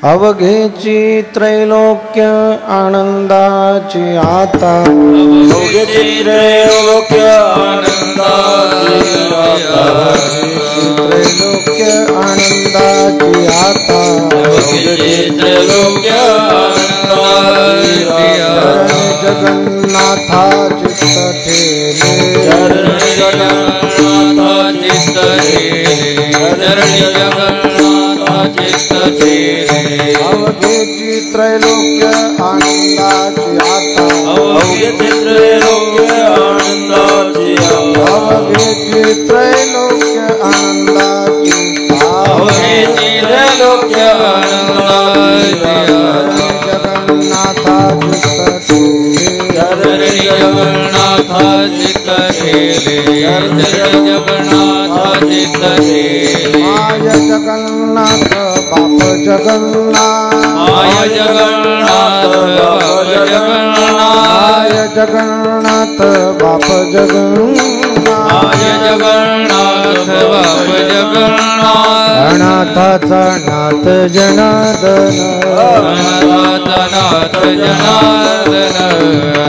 अवघेची त्रैलोक्य आनंदाची आता अवघेची त्रैलोक्य आनंदाची आता त्रैलोक्य आनंदाची आता अवघेची त्रैलोक्य आनंदाची आता जगन्नाथा चित्त ठेले चरणी जगन्नाथा चित्त ठेले चरणी जगन्नाथा चित्त ठेले अवघेची त्रैलोक्य आनंदाची आता अवघेची त्रैलोक्य आनंदाची आता अवघेची त्रैलोक्य आनंदाची अवघेची त्रैलोक्य आनंदाची आता जगन्नाथा चित्त ठेले चरणी जगन्नाथा चित्त ठेले चरणी जगन्नाथा चित्त ठेले माय जगन्नाथ बाप जगन्नाथ माय जगन्नाथ बाप जगन्नाथ माय जगन्नाथ बाप जगन्नाथ माय जगन्नाथ बाप जगन्नाथ अनाथाचा नाथ जनार्दन अनाथाचा नाथ जनार्दन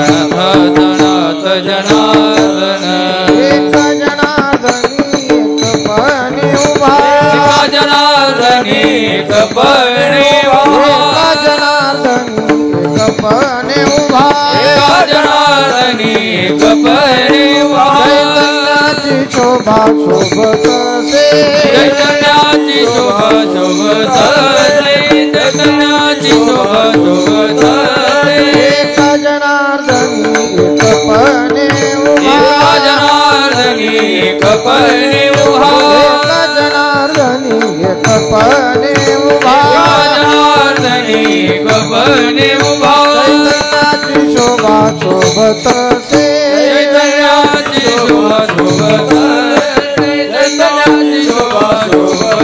अनाथाचा नाथ जनार्दन एक जनार्दनी एकपणी उभा एका जनार्दनी एकपणी उभा एका जनार्दनी एकपणी उभा एका जनार्दनी एकपणी उभा चैतन्याची शोभा शोभत से चैतन्याची शोभा शोभत चैतन्याची शोभा शोभत एका जनार्दनी एकपणी उभा एका जनार्दनी एकपणी उभा एका जनार्दनी एकपणी उभा एका जनार्दनी एकपणी उभा चैतन्याची शोभा शोभत से चैतन्याची शोभा शोभत चैतन्याची शोभा शोभत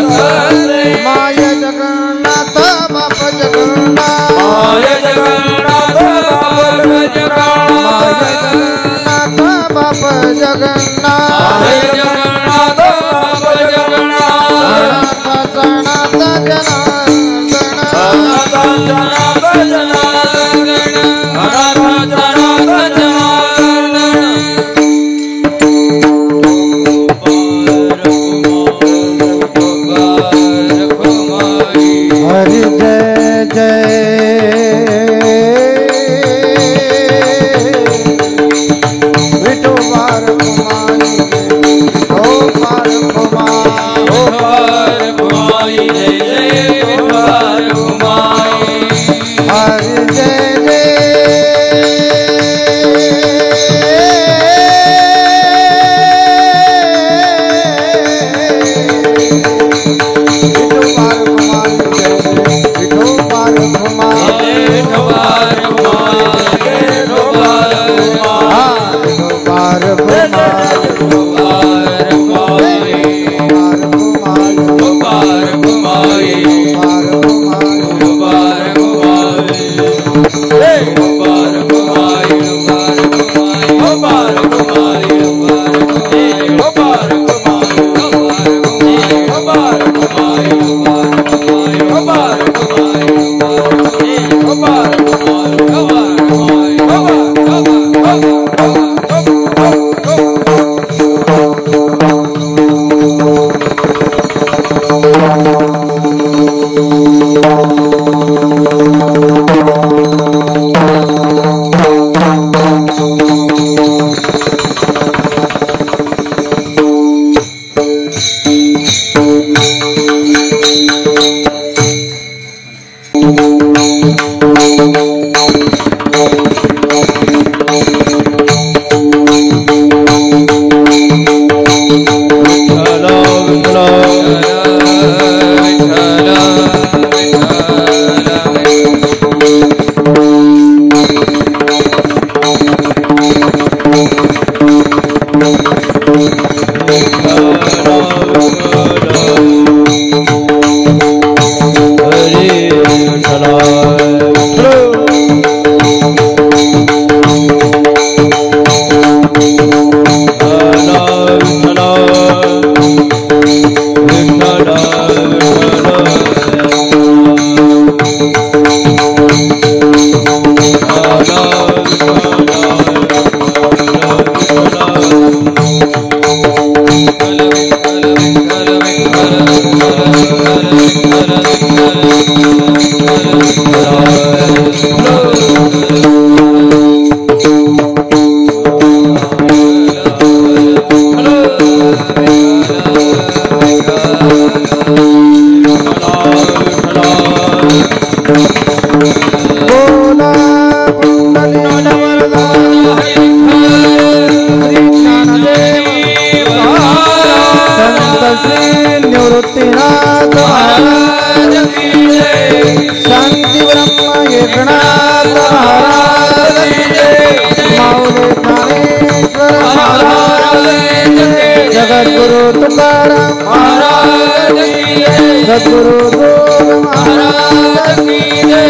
माय जगन्नाथ बाप जगन्नाथ माय जगन्नाथ बाप जगन्नाथ माय जगन्नाथ बाप जगन्नाथ माय जगन्नाथ बाप जगन्नाथ अनाथाचा नाथ जनार्दन अनाथाचा नाथ जनार्दन अनाथाचा नाथ जनार्दन हरि जय जय विठोबार कुमारी विठोबार कुमारी हरि जय जय विठोबार कुमारी जय विठोबार कुमारी आदि ब्रह्म एकनाथ महाराज की जय माऊली ज्ञानेश्वर महाराज की जय जगद्गुरु तुकाराम महाराज की जय सद्गुरु गोविंद महाराज की जय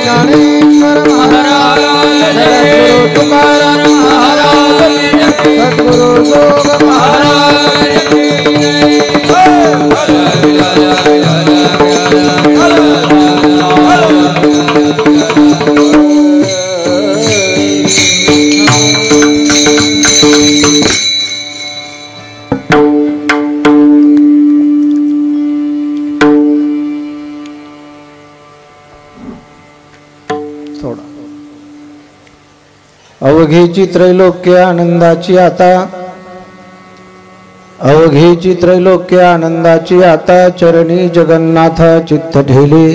ज्ञानेश्वर महाराज सद्गुरु तुकाराम महाराज सद्गुरु गोविंद महाराज अवघेची त्रैलोक्य आनंदाची आता अवघेची त्रैलोक्य आनंदाची आता चरणी जगन्नाथ चित्त ठेले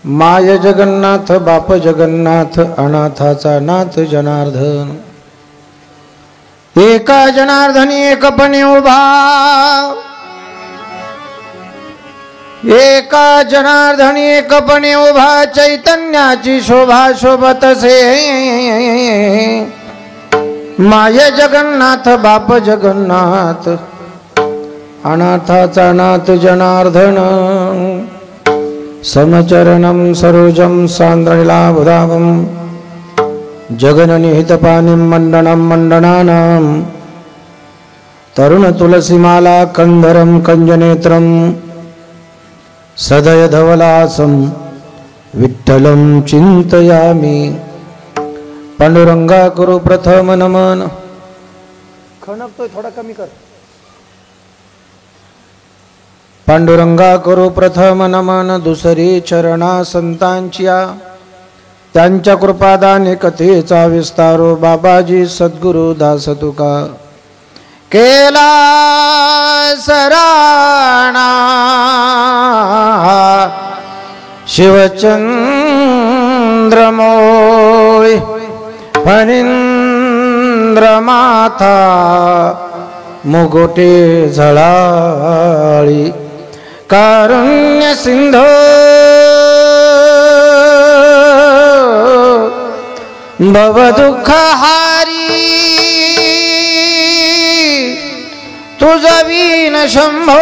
माय जगन्नाथ बाप जगन्नाथ अनाथाचा नाथ जनार्दन एका जनार्दनी एकपणे उभा एका जनार्दनी एकपणे उभा चैतन्याची शोभा शोभतसे माय जगन्नाथ बाप जगन्नाथ अनाथाचा नाथ जनार्दन समचरणं सरोजं सान्द्रलीलाभुधावं जगन्निहितपाणिं मण्डनं मण्डनानां तरुणतुलसीमाला कंधरं कंजनेत्रं सदय धवलासं विठ्ठलं चिंतयामि पांडुरंगा करू प्रथम नमन खणकतोय थोडा कमी कर पांडुरंगा करू प्रथम नमन दुसरी चरणा संतांच्या त्यांच्या कृपादाने कथेचा विस्तारो बाबाजी सद्गुरु दास तुका केला सराणा शिवचंद्रमोळी फणींद्र माथा मुगोटे झळाळी कारुण्य सिंधू भव दुःख हारी तुझा वीन शंभो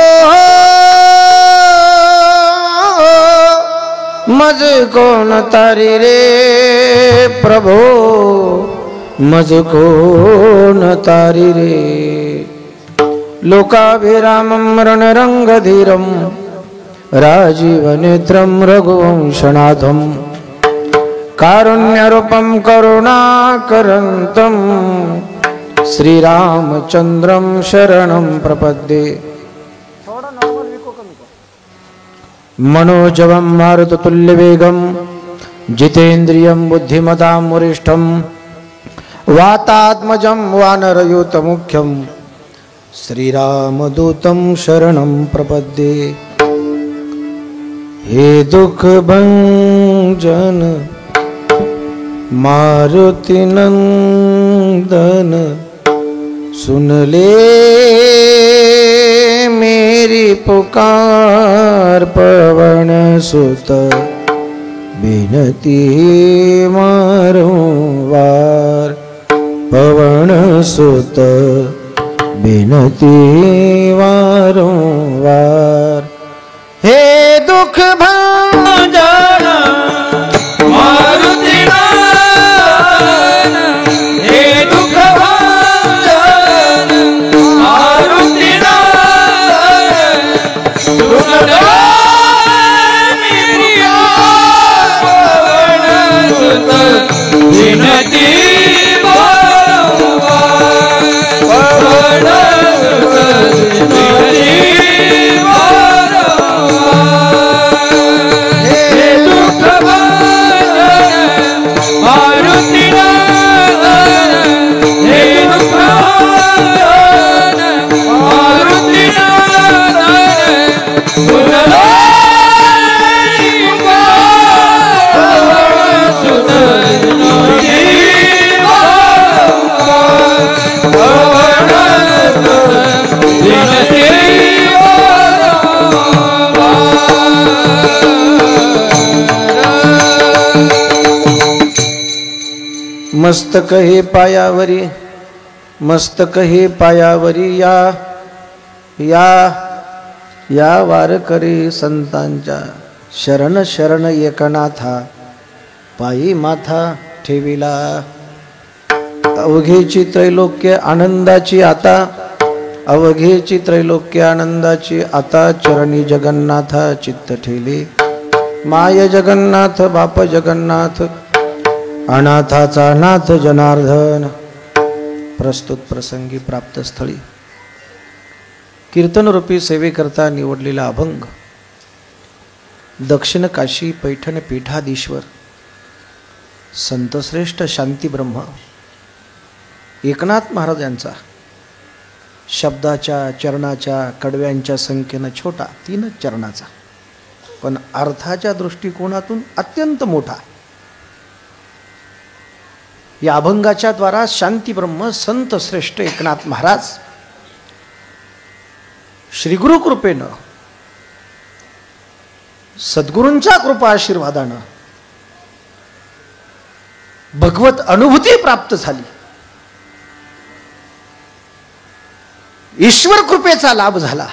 मज कोण तारी रे प्रभो मज कोण तारी रे लोकाभिरामं रणरंगधीरं राजीवनेत्रं रघुवंशनाथं कारुण्यरूपं करुणाकरन्तं श्रीरामचंद्रं शरणं प्रपद्ये मनोजवं मारुततुल्यवेगं जितेन्द्रियं बुद्धिमतां वरिष्ठं वातात्मजं वानरयूतमुख्यं श्रीरामदूतं शरणं प्रपद्ये हे दुःखभंजन मारुति नंदन सुन ले मेरी पुकार पवन सुत बिनती मारोवार पवन सुत बिनती वारोवार हे दुख भंजन मारुति नंदन हे दुख भंजन मारुति नंदन सुन ले मेरी पवन सुत बिनती मस्तक हे पायावरी, मस्तक हे पायावरी या या या वारकरी संतांच्या, शरण शरण एकनाथा पायी माथा ठेविला। अवघेची त्रैलोक्य आनंदाची आता, अवघेची त्रैलोक्य आनंदाची आता, चरणी जगन्नाथा चित्त ठेले। माय जगन्नाथ बाप जगन्नाथ, अनाथाचा नाथ जनार्दन। प्रस्तुत प्रसंगी प्राप्त स्थळी कीर्तनरूपी सेवेकरता निवडलेला अभंग दक्षिण काशी पैठण पीठाधीश्वर संतश्रेष्ठ शांतीब्रह्म एकनाथ महाराज यांचा शब्दाच्या चरणाच्या कडव्यांच्या संख्येनं छोटा 3 चरणाचा, पण अर्थाच्या दृष्टिकोनातून अत्यंत मोठा। या अभंगाच्या द्वारा शांतीब्रह्म संत श्रेष्ठ एकनाथ महाराज श्री गुरु कृपेनं, सद्गुरूंच्या कृपा आशीर्वादानं भगवत अनुभूती प्राप्त झाली। ईश्वर कृपेचा लाभ झाला।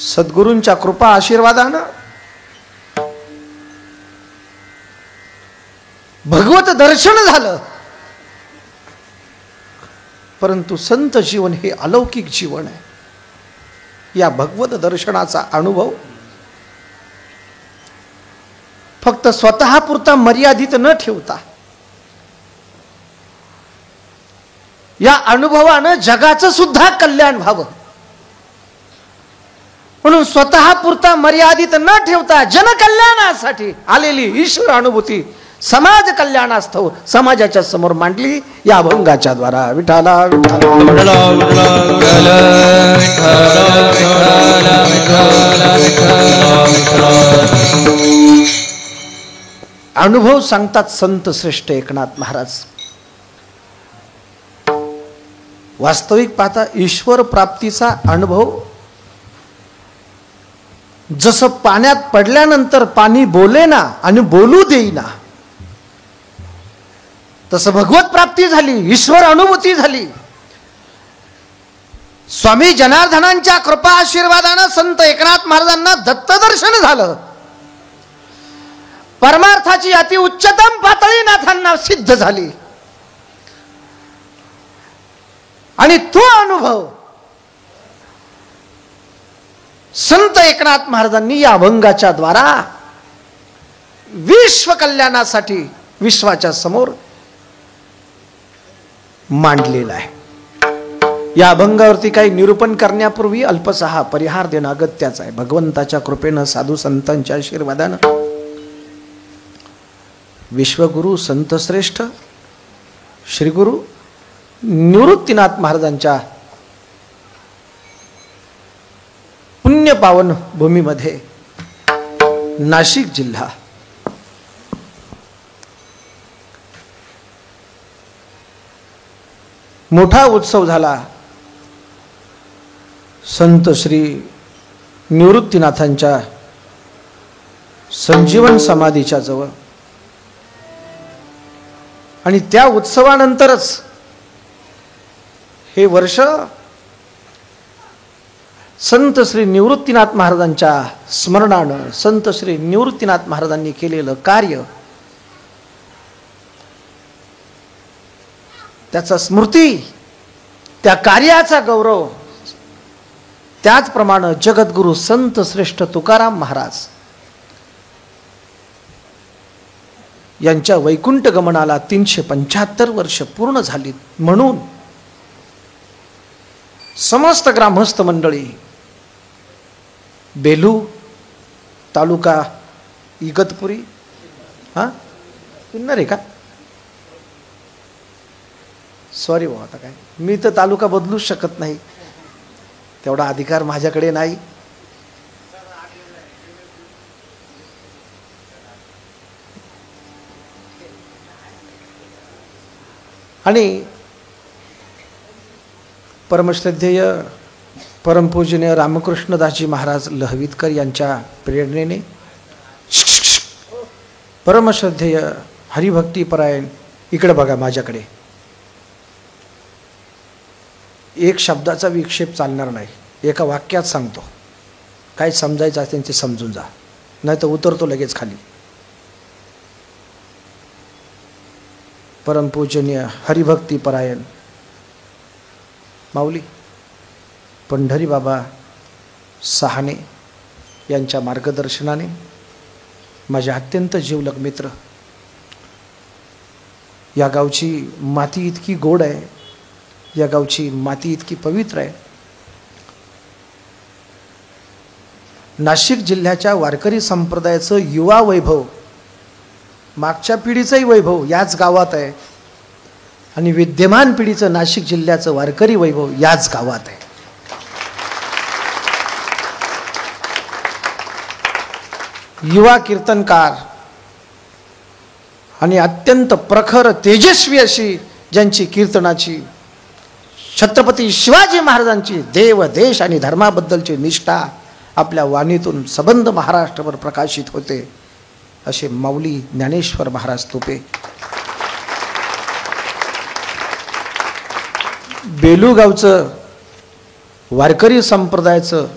सद्गुरूंच्या कृपा आशीर्वादानं भगवत दर्शन झालं। परंतु संत जीवन हे अलौकिक जीवन आहे। या भगवत दर्शनाचा अनुभव फक्त स्वतःपुरता मर्यादित न ठेवता, या अनुभवानं जगाचं सुद्धा कल्याण व्हावं म्हणून स्वतःपुरता मर्यादित न ठेवता जनकल्याणासाठी आलेली ईश्वर अनुभूती समाज कल्याणास्तव समाजाच्या समोर मांडली या अभंगाच्या द्वारा। विठाला विठाला अनुभव सांगतात संत श्रेष्ठ एकनाथ महाराज। वास्तविक पाहता ईश्वर प्राप्तीचा अनुभव जसं पाण्यात पडल्यानंतर पाणी बोलेना आणि बोलू देईना, तसं भगवत प्राप्ती झाली, ईश्वर अनुभूती झाली। स्वामी जनार्दनांच्या कृपा आशीर्वादानं संत एकनाथ महाराजांना दत्तदर्शन झालं। परमार्थाची अति उच्चतम पातळी नाथांना सिद्ध झाली आणि तो अनुभव संत एकनाथ महाराजांनी या अभंगाच्या द्वारा विश्व कल्याणासाठी विश्वाच्या समोर मांडलेला आहे। या अभंगावरती काही निरूपण करण्यापूर्वी अल्पसा परिहार देणं अगत्याचं आहे। भगवंताच्या कृपेनं साधू संतांच्या आशीर्वादानं विश्वगुरु संतश्रेष्ठ श्री गुरु निवृत्तीनाथ महाराजांच्या पुण्य पावन भूमीमध्ये नाशिक जिल्हा मोठा उत्सव झाला। संत श्री निवृत्तीनाथांच्या संजीवन समाधीच्या जवळ आणि त्या उत्सवानंतरच हे वर्ष संत श्री निवृत्तीनाथ महाराजांच्या स्मरणानं संत श्री निवृत्तीनाथ महाराजांनी केलेलं कार्य, त्याचा स्मृती, त्या कार्याचा गौरव, त्याचप्रमाणे जगद्गुरु संत श्रेष्ठ तुकाराम महाराज यांच्या वैकुंठ गमनाला 375 वर्ष पूर्ण झाली। म्हणून समस्त ग्रामस्थ मंडळी बेलू तालुका इगतपुरी किन्नर आहे का, सॉरी भाऊ, आता काय मी तर तालुका बदलूच शकत नाही, तेवढा अधिकार माझ्याकडे नाही। आणि परमश्रद्धेय परमपूजनीय रामकृष्णदासजी महाराज लहवीतकर यांच्या प्रेरणेने परमश्रद्धेय हरिभक्तीपरायण. इकडे बघा माझ्याकडे. एक शब्दाचा विक्षेप चालणार नाही, एका वाक्यात सांगतो. काय समजायचं असेल ते समजून जा, नाही तर उतरतो लगेच खाली. परमपूजनीय हरिभक्तीपरायण माऊली पंढरी बाबा सहाने यांच्या मार्गदर्शनाने माझे अत्यंत जिवलग मित्र. या गावची माती इतकी गोड आहे, या गावची माती इतकी पवित्र आहे. नाशिक जिल्ह्याच्या वारकरी संप्रदायाचं युवा वैभव, मागच्या पिढीचंही वैभव याच गावात आहे आणि विद्यमान पिढीचं नाशिक जिल्ह्याचं वारकरी वैभव याच गावात आहे. युवा कीर्तनकार आणि अत्यंत प्रखर तेजस्वी अशी ज्यांची कीर्तनाची, छत्रपती शिवाजी महाराजांची देव देश आणि धर्माबद्दलची निष्ठा आपल्या वाणीतून सबंध महाराष्ट्रभर प्रकाशित होते, असे माऊली ज्ञानेश्वर महाराज तुपे. बेलूगावचं वारकरी संप्रदायाचं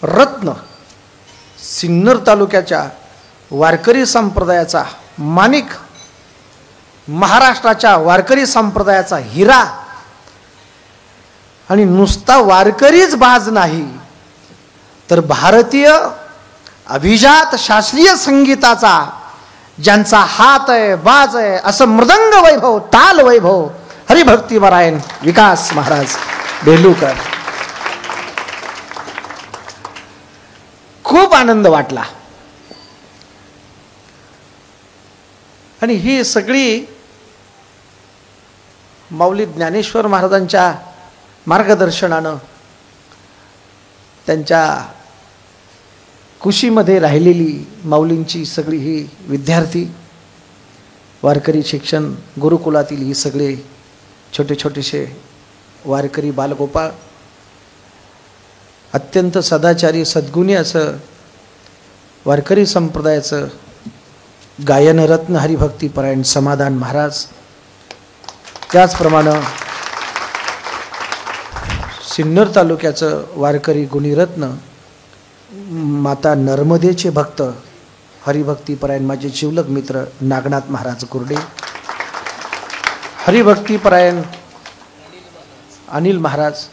रत्न, सिन्नर तालुक्याच्या वारकरी संप्रदायाचा माणिक, महाराष्ट्राच्या वारकरी संप्रदायाचा हिरा, आणि नुसता वारकरीच बाज नाही तर भारतीय अभिजात शास्त्रीय संगीताचा ज्यांचा हात आहे, बाज आहे, असं मृदंग वैभव, ताल वैभव हरिभक्तीपरायण विकास महाराज बेलूकर. खूप आनंद वाटला. आणि ही सगळी माऊली ज्ञानेश्वर महाराजांच्या मार्गदर्शनानं, त्यांच्या कुशीमध्ये राहिलेली माऊलींची सगळी ही विद्यार्थी, वारकरी शिक्षण गुरुकुलातील ही सगळे छोटे छोटेसे वारकरी बालगोपाळ, अत्यंत सदाचारी सद्गुणी असं वारकरी संप्रदायाचं गायनरत्न हरिभक्तीपरायण समाधान महाराज, त्याचप्रमाणे सिन्नर तालुक्याचं वारकरी गुणीरत्न माता नर्मदेचे भक्त हरिभक्तीपरायण माझे जिवलग मित्र नागनाथ महाराज कुर्डे, हरिभक्तीपरायण अनिल महाराज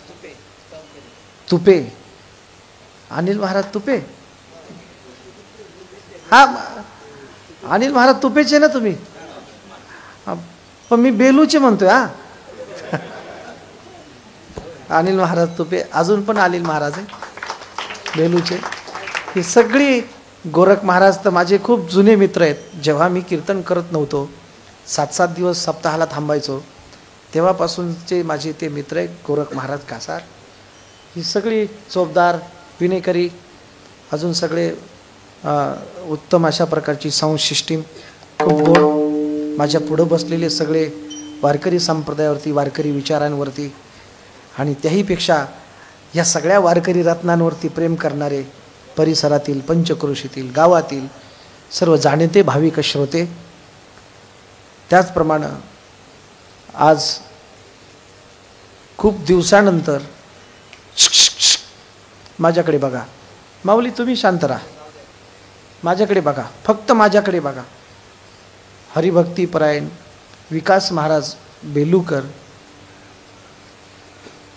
तुपे. अनिल महाराज तुपे, हा अनिल महाराज तुपेचे ना तुम्ही? पण मी बेलूचे म्हणतोय. हा अनिल महाराज तुपे, अजून पण अनिल महाराज आहे बेलूचे. ही सगळी गोरख महाराज तर माझे खूप जुने मित्र आहेत. जेव्हा मी कीर्तन करत नव्हतो, 7-7 दिवस सप्ताहाला थांबायचो, तेव्हापासूनचे माझे ते मित्र आहेत. गोरख महाराज कासार, ही सगळी चोपदार विनेकरी, अजून सगळे उत्तम अशा प्रकारची साऊंड सिस्टीम, खूप गोड. माझ्या पुढं बसलेले सगळे वारकरी संप्रदायावरती, वारकरी विचारांवरती, आणि त्याहीपेक्षा या सगळ्या वारकरी रत्नांवरती प्रेम करणारे परिसरातील, पंचक्रोशीतील, गावातील सर्व जाणते भाविक श्रोते. त्याचप्रमाणे आज खूप दिवसानंतर माझ्याकडे बघा माऊली, तुम्ही शांत राहा, माझ्याकडे बघा, फक्त माझ्याकडे बघा. हरिभक्तीपरायण विकास महाराज बेलूकर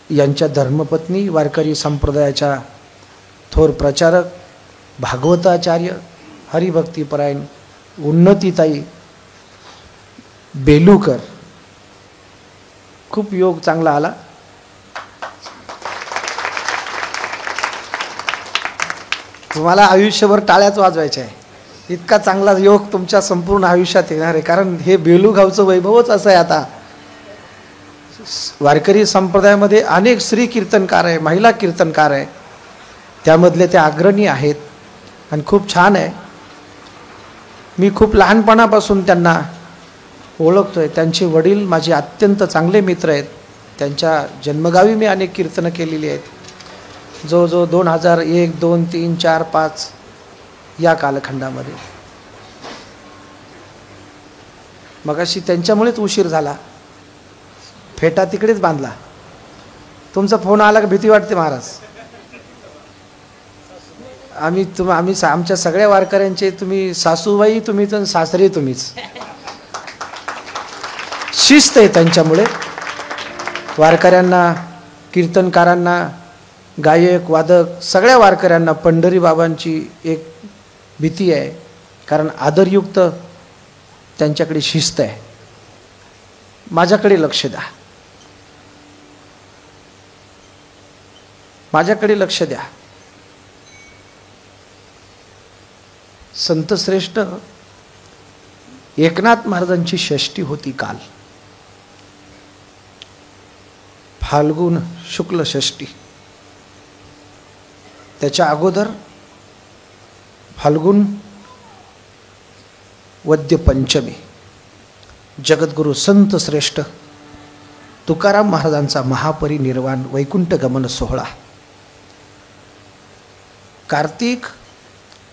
यांच्या धर्मपत्नी, वारकरी संप्रदायाच्या थोर प्रचारक, भागवताचार्य हरिभक्तीपरायण उन्नतीताई बेलूकर. खूप योग चांगला आला. तुम्हाला आयुष्यभर टाळ्याच वाजवायच्या आहे, इतका चांगला योग तुमच्या संपूर्ण आयुष्यात येणार आहे. कारण हे बेलूगावचं वैभवच असं आहे. आता वारकरी संप्रदायामध्ये अनेक स्त्री कीर्तनकार आहे, महिला कीर्तनकार आहे, त्यामधले ते अग्रणी आहेत आणि खूप छान आहे. मी खूप लहानपणापासून त्यांना ओळखतोय. त्यांचे वडील माझे अत्यंत चांगले मित्र आहेत. त्यांच्या जन्मगावी मी अनेक कीर्तनं केलेली आहेत. जवळजवळ 2001, 2, 3, 4, 5 या कालखंडामध्ये. मगाशी त्यांच्यामुळेच उशीर झाला, फेटा तिकडेच बांधला. तुमचा फोन आला का भीती वाटते महाराज. आम्ही आमच्या सगळ्या वारकऱ्यांचे तुम्ही सासूबाई तुम्हीच आणि सासरे तुम्हीच. शिस्त आहे त्यांच्यामुळे. वारकऱ्यांना, कीर्तनकारांना, गायक वादक सगळ्या वारकऱ्यांना पंढरी बाबांची एक भीती आहे, कारण आदरयुक्त त्यांच्याकडे शिस्त आहे. माझ्याकडे लक्ष द्या, माझ्याकडे लक्ष द्या. संत श्रेष्ठ एकनाथ महाराजांची षष्ठी होती काल, फाल्गुन शुक्ल षष्ठी. त्याच्या अगोदर फाल्गुन वद्य पंचमी, जगद्गुरु संत श्रेष्ठ तुकाराम महाराजांचा महापरिनिर्वाण वैकुंठ गमन सोहळा. कार्तिक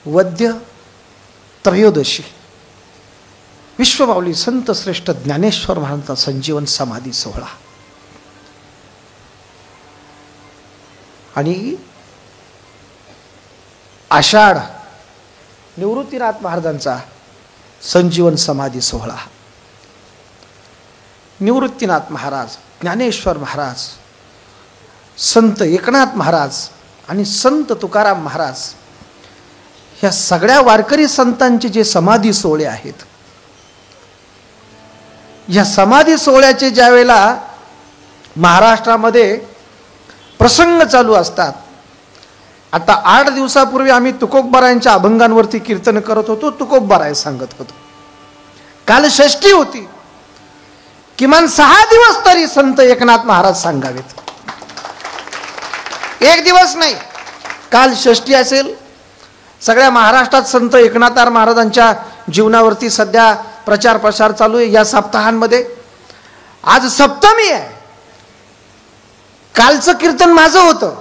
वद्य त्रयोदशी विश्वमाऊली संत श्रेष्ठ ज्ञानेश्वर महाराजांचा संजीवन समाधी सोहळा. आणि आषाढ निवृत्तीनाथ महाराजांचा संजीवन समाधी सोहळा. निवृत्तीनाथ महाराज, ज्ञानेश्वर महाराज, संत एकनाथ महाराज आणि संत तुकाराम महाराज, ह्या सगळ्या वारकरी संतांचे जे समाधी सोहळे आहेत, या समाधी सोहळ्याचे ज्या वेळेला महाराष्ट्रामध्ये प्रसंग चालू असतात. आता 8 दिवसापूर्वी आम्ही तुकोबारायांच्या अभंगांवरती कीर्तन करत होतो, तुकोबाराय सांगत होतो. काल षष्ठी होती, किमान 6 दिवस तरी संत एकनाथ महाराज सांगावेत. 1 दिवस नाही. काल षष्ठी असेल. सगळ्या महाराष्ट्रात संत एकनाथ महाराजांच्या जीवनावरती सध्या प्रचार प्रसार चालू आहे या सप्ताहांमध्ये. आज सप्तमी आहे. कालचं कीर्तन माझं होतं,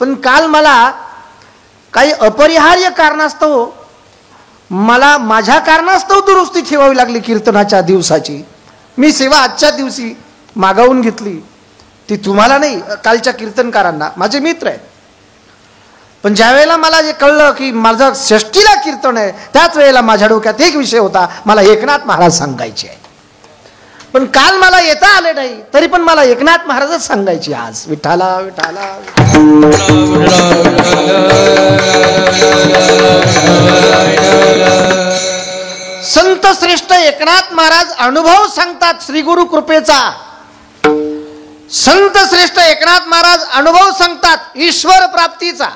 पण काल मला काही अपरिहार्य कारणास्तव मला माझ्या कारणास्तव दुरुस्ती ठेवावी लागली कीर्तनाच्या दिवसाची. मी सेवा आजच्या दिवशी मागावून घेतली, ती तुम्हाला नाही, कालच्या कीर्तनकारांना, माझे मित्र आहेत. पण ज्या वेळेला मला जे कळलं की माझं षष्टीला कीर्तन आहे, त्याच वेळेला माझ्या डोक्यात एक विषय होता, मला एकनाथ महाराज सांगायचे आहे. पण काल मला येता आले नाही, तरी पण मला एकनाथ महाराजच सांगायचे आज. विठाला विठाला. संत श्रेष्ठ एकनाथ महाराज अनुभव सांगतात श्री गुरु कृपेचा. संत श्रेष्ठ एकनाथ महाराज अनुभव सांगतात ईश्वर प्राप्तीचा.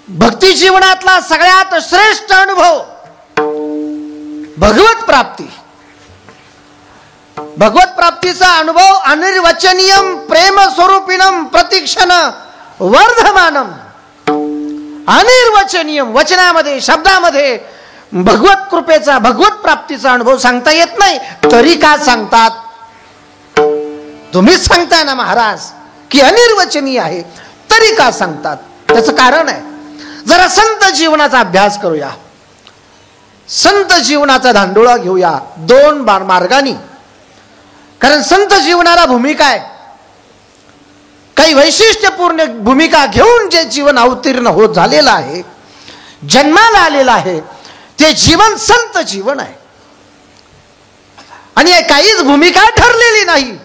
भक्ती जीवनातला सगळ्यात श्रेष्ठ अनुभव भगवत प्राप्ती. भगवत प्राप्तीचा अनुभव अनिर्वचनीयम प्रेम स्वरूपिणम प्रतिक्षण वर्धमानम. अनिर्वचनीयम, वचनामध्ये शब्दामध्ये भगवत कृपेचा, भगवत प्राप्तीचा अनुभव सांगता येत नाही, तरी का सांगतात? तुम्हीच सांगताय ना महाराज की अनिर्वचनीय आहे, तरी का सांगतात? त्याचं कारण आहे. जरा संत जीवनाचा अभ्यास करूया, संत जीवनाचा धांडोळा घेऊया 2 मार्गांनी. कारण संत जीवनाला भूमिका आहे, काही वैशिष्ट्यपूर्ण भूमिका घेऊन जे जीवन अवतीर्ण होत झालेलं आहे, जन्माला आलेलं आहे, ते जीवन संत जीवन आहे. आणि काहीच भूमिका ठरलेली नाही.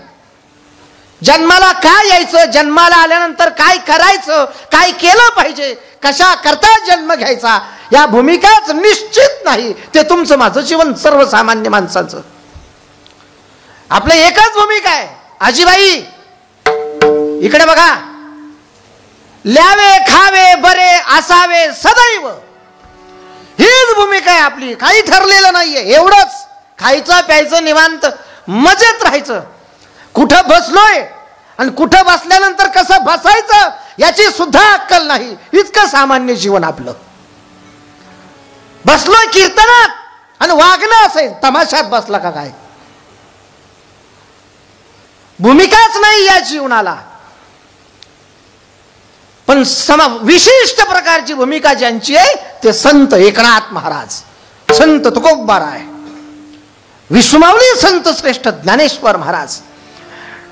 जन्माला काय यायचं, जन्माला आल्यानंतर काय करायचं, काय केलं पाहिजे, कशा करता जन्म घ्यायचा, या भूमिकाच निश्चित नाही. ते तुमचं माझं जीवन सर्वसामान्य माणसाचं. आपलं एकच भूमिका आहे, आजीबाई इकडे बघा, ल्यावे खावे बरे असावे सदैव, हीच भूमिका आहे आपली. काही ठरलेलं नाहीये, एवढंच खायचं प्यायचं निवांत मजेत राहायचं. कुठं बसलोय आणि कुठं बसल्यानंतर कसं बसायचं याची सुद्धा अक्कल नाही, इतकं सामान्य जीवन आपलं. बसलोय कीर्तनात आणि वागणं असेल तमाशात बसला का काय, भूमिकाच नाही या जीवनाला. पण विशिष्ट प्रकारची भूमिका ज्यांची आहे ते संत एकनाथ महाराज, संत तुकोबाराय. विश्वमाऊली संत श्रेष्ठ ज्ञानेश्वर महाराज,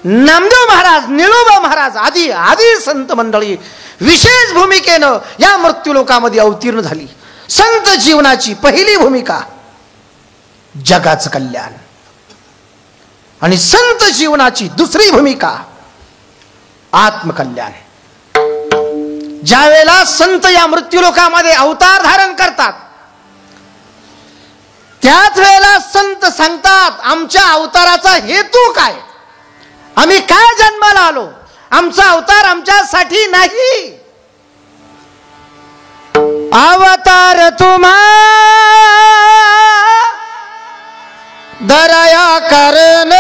नामदेव महाराज, निळोबा महाराज आदी आदी संत मंडळी विशेष भूमिकेनं या मृत्यूलोकामध्ये अवतीर्ण झाली. संत जीवनाची पहिली भूमिका जगाचं कल्याण आणि संत जीवनाची दुसरी भूमिका आत्मकल्याण. ज्या वेळेला संत या मृत्यूलोकामध्ये अवतार धारण करतात त्याच वेळेला संत सांगतात आमच्या अवताराचा हेतू काय, आम्ही काय जन्माला आलो, आमचा अवतार आमच्यासाठी नाही. अवतार तुम्हा दया करण,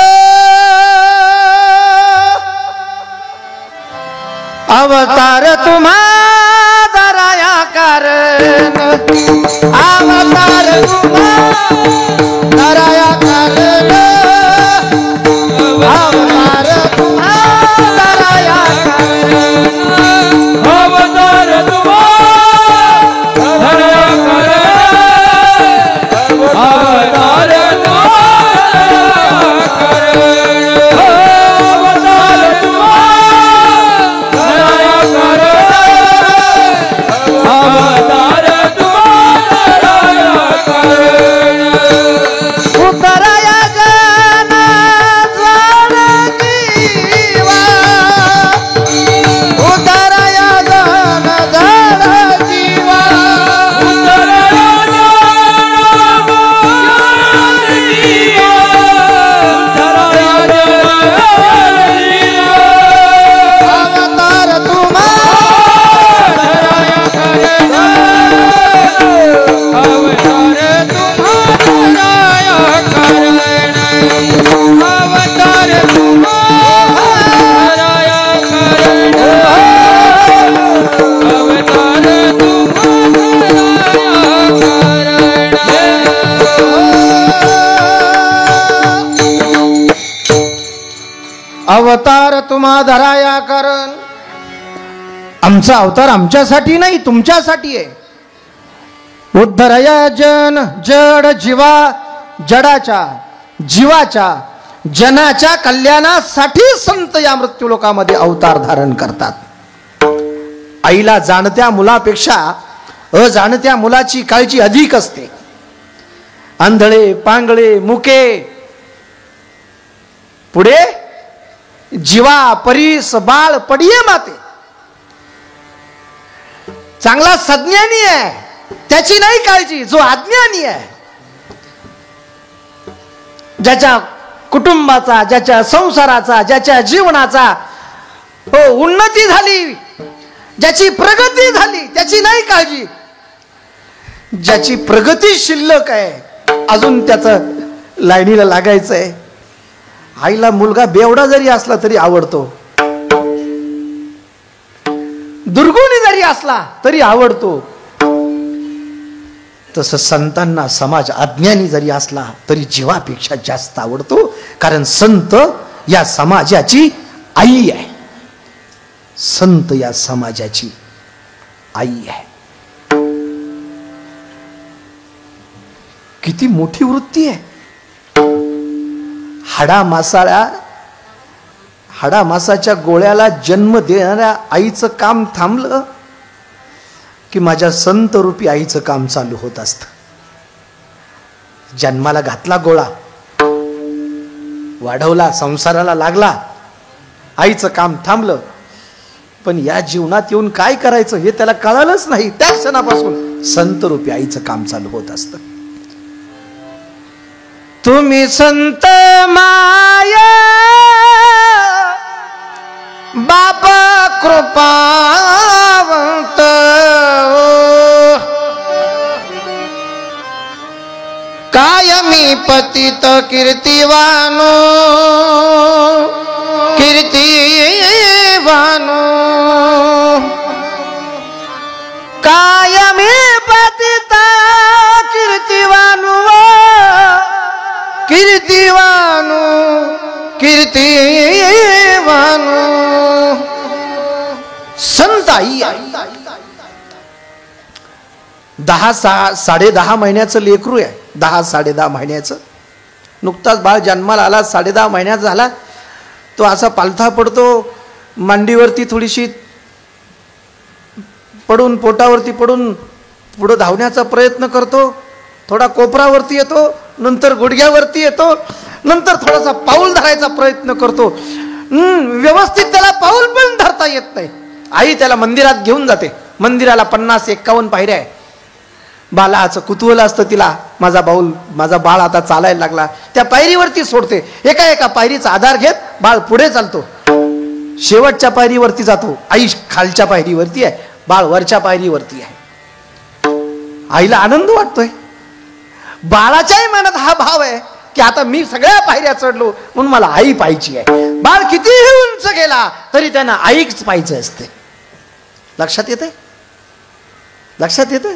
अवतार तुम्हा दया करण, अवतार तुम्हा दया करण, अवतार तुम्हा दया करण, अवतार तुम्हा दया करण, अवतार अवतार तुम्हा धराया करण. आमचा अवतार आमच्यासाठी नाही तुमच्यासाठी आहे. उद्धरया जन जड जीवा, जडाच्या जीवाच्या जनाच्या कल्याणासाठी संत या मृत्यूलोकामध्ये अवतार धारण करतात. आईला जाणत्या मुलापेक्षा अजाणत्या मुलाची काळजी अधिक असते. आंधळे पांगळे मुके पुढे जीवा परीस बाळ पडिये माते. चांगला सज्ञानी आहे त्याची नाही काळजी, जो अज्ञानी आहे, ज्याच्या कुटुंबाचा, ज्याच्या संसाराचा, ज्याच्या जीवनाचा उन्नती झाली, ज्याची प्रगती झाली त्याची नाही काळजी. ज्याची प्रगती शिल्लक आहे अजून त्याचं लाईनीला लागायचं आहे. आईला मुलगा बेवडा जरी असला तरी आवडतो, दुर्गुणी जरी असला तरी आवडतो. तसं संतांना समाज अज्ञानी जरी असला तरी जीवापेक्षा जास्त आवडतो, कारण संत या समाजाची आई आहे. संत या समाजाची आई आहे. किती मोठी वृत्ती आहे. हाडामासाच्या गोळ्याला जन्म देणाऱ्या आईचं काम थांबलं की माझ्या संत रूपी आईचं काम चालू होत असतं. जन्माला घातला गोळा, वाढवला, संसाराला लागला, आईचं काम थांबलं. पण या जीवनात येऊन काय करायचं हे त्याला कळालंच नाही. त्या क्षणापासून संत रूपी आईचं काम चालू होत असतं. तुम्ही संत माया बाबा कृपावंत, कायमी पतित कीर्तिवानो, कीर्तिवानो, कायमी पतित कीर्तिवानो, कीर्तिवानो, कीर्तिवानो. संत आई. 10-10.5 महिन्याचं लेकरू आहे. 10-10.5 महिन्याचं नुकताच बाळ जन्माला आला, 10.5 महिन्याचा झाला. तो असा पालथा पडतो, मांडीवरती थोडीशी पडून, पोटावरती पडून पुढं धावण्याचा प्रयत्न करतो. थोडा कोपरावरती येतो, नंतर गुडघ्यावरती येतो, नंतर थोडासा पाऊल धरायचा प्रयत्न करतो. व्यवस्थित त्याला पाऊल पण धरता येत नाही. आई त्याला मंदिरात घेऊन जाते. मंदिराला 50-51 पायऱ्या आहे. बाळाचं कुतूहल असतं तिला, माझा बाळ आता चालायला लागला. त्या पायरीवरती सोडते. एका पायरीचा आधार घेत बाळ पुढे चालतो. शेवटच्या पायरीवरती जातो. आई खालच्या पायरीवरती आहे, बाळ वरच्या पायरीवरती आहे. आईला आनंद वाटतोय. बाळाच्याही मनात हा भाव आहे की आता मी सगळ्या पायऱ्या चढलो म्हणून मला आई पाहिजे आहे. बाळ कितीही उंच गेला तरी त्यांना आईच पाहिजे असते. लक्षात येते? लक्षात येते?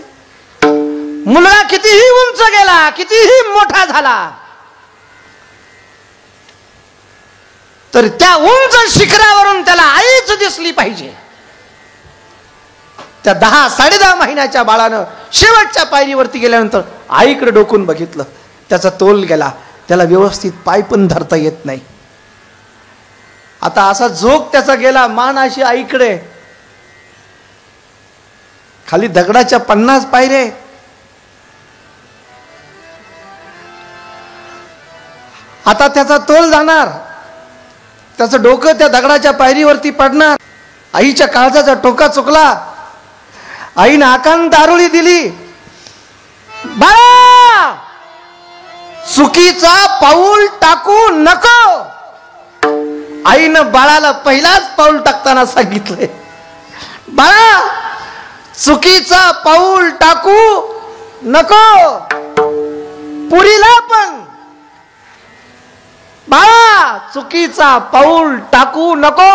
मुलगा कितीही उंच गेला, कितीही मोठा झाला, तर त्या उंच शिखरावरून त्याला आईच दिसली पाहिजे. त्या 10-10.5 महिन्याच्या बाळानं शेवटच्या पायरीवरती गेल्यानंतर आईकडे डोकून बघितलं. त्याचा तोल गेला, त्याला व्यवस्थित पाय पण धरता येत नाही. आता असा झोक त्याचा गेला, मान अशी आईकडे. खाली दगडाच्या 50 पायरे. आता त्याचा तोल जाणार, त्याचं डोकं त्या दगडाच्या पायरीवरती पडणार. आईच्या काळजाचा टोका चुकला. आईनं आकांत आरोळी दिली, बाळा चुकीचा पाऊल टाकू नको. आईनं बाळाला पहिलाच पाऊल टाकताना सांगितले, बाळा चुकीचा पाऊल टाकू नको. पुरीला पण, बाळा चुकीचा पाऊल टाकू नको.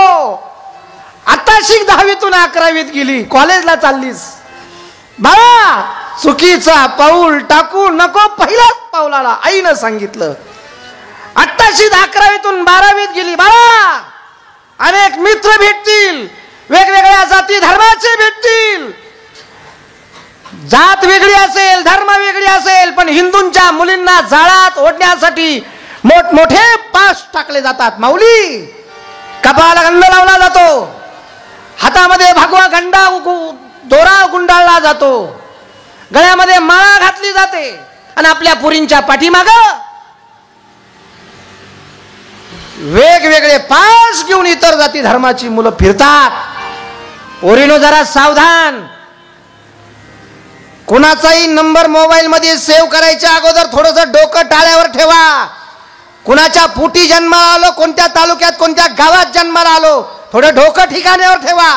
आता शिक 10वीतून 11वीत गेली, कॉलेजला चाललीस, बाळा चुकीचा पाऊल टाकू नको. पहिलाच पाऊलाला आईनं सांगितलं. आत्ताशी 11वीतून 12वीत गेली, बाळा अनेक मित्र भेटतील, वेगवेगळ्या जाती धर्माचे भेटतील. जात वेगळी असेल, धर्म वेगळी असेल, पण हिंदूंच्या मुलींना जाळात ओढण्यासाठी मोठमोठे पाश टाकले जातात. माऊली कपाळाला गंध लावला जातो, हातामध्ये भगवा गंडा दोरा गुंडाळला जातो, गळ्यामध्ये माळा घातली जाते, आणि आपल्या पुरींच्या पाठीमाग वेगवेगळे पास घेऊन इतर जाती धर्माची मुलं फिरतात. पोरीनो जरा सावधान. कुणाचाही नंबर मोबाईल मध्ये सेव्ह करायच्या अगोदर थोडस डोकं टाळ्यावर ठेवा. कुणाच्या पोटी जन्माला आलो, कोणत्या तालुक्यात कोणत्या गावात जन्माला आलो, थोडं डोकं ठिकाण्यावर ठेवा.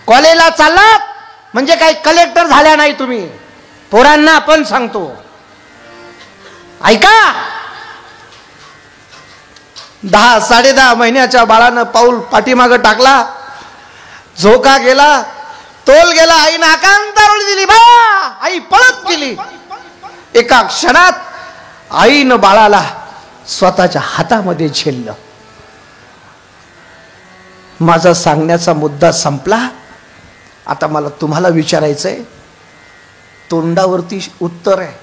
कॉलेजला चाललात म्हणजे काही कलेक्टर झाल्या नाही तुम्ही. पोरांना आपण सांगतो, ऐका. 10-10.5 महिन्याच्या बाळानं पाऊल पाठीमागं टाकला, झोका गेला, तोल गेला. आईनं आकांत आरोळी दिली, बाळा. आई पळत गेली. एका क्षणात आईनं बाळाला स्वतःच्या हातामध्ये झेललं. माझा सांगण्याचा मुद्दा संपला. आता मला तुम्हाला विचारायचंय, तोंडावरती उत्तर आहे.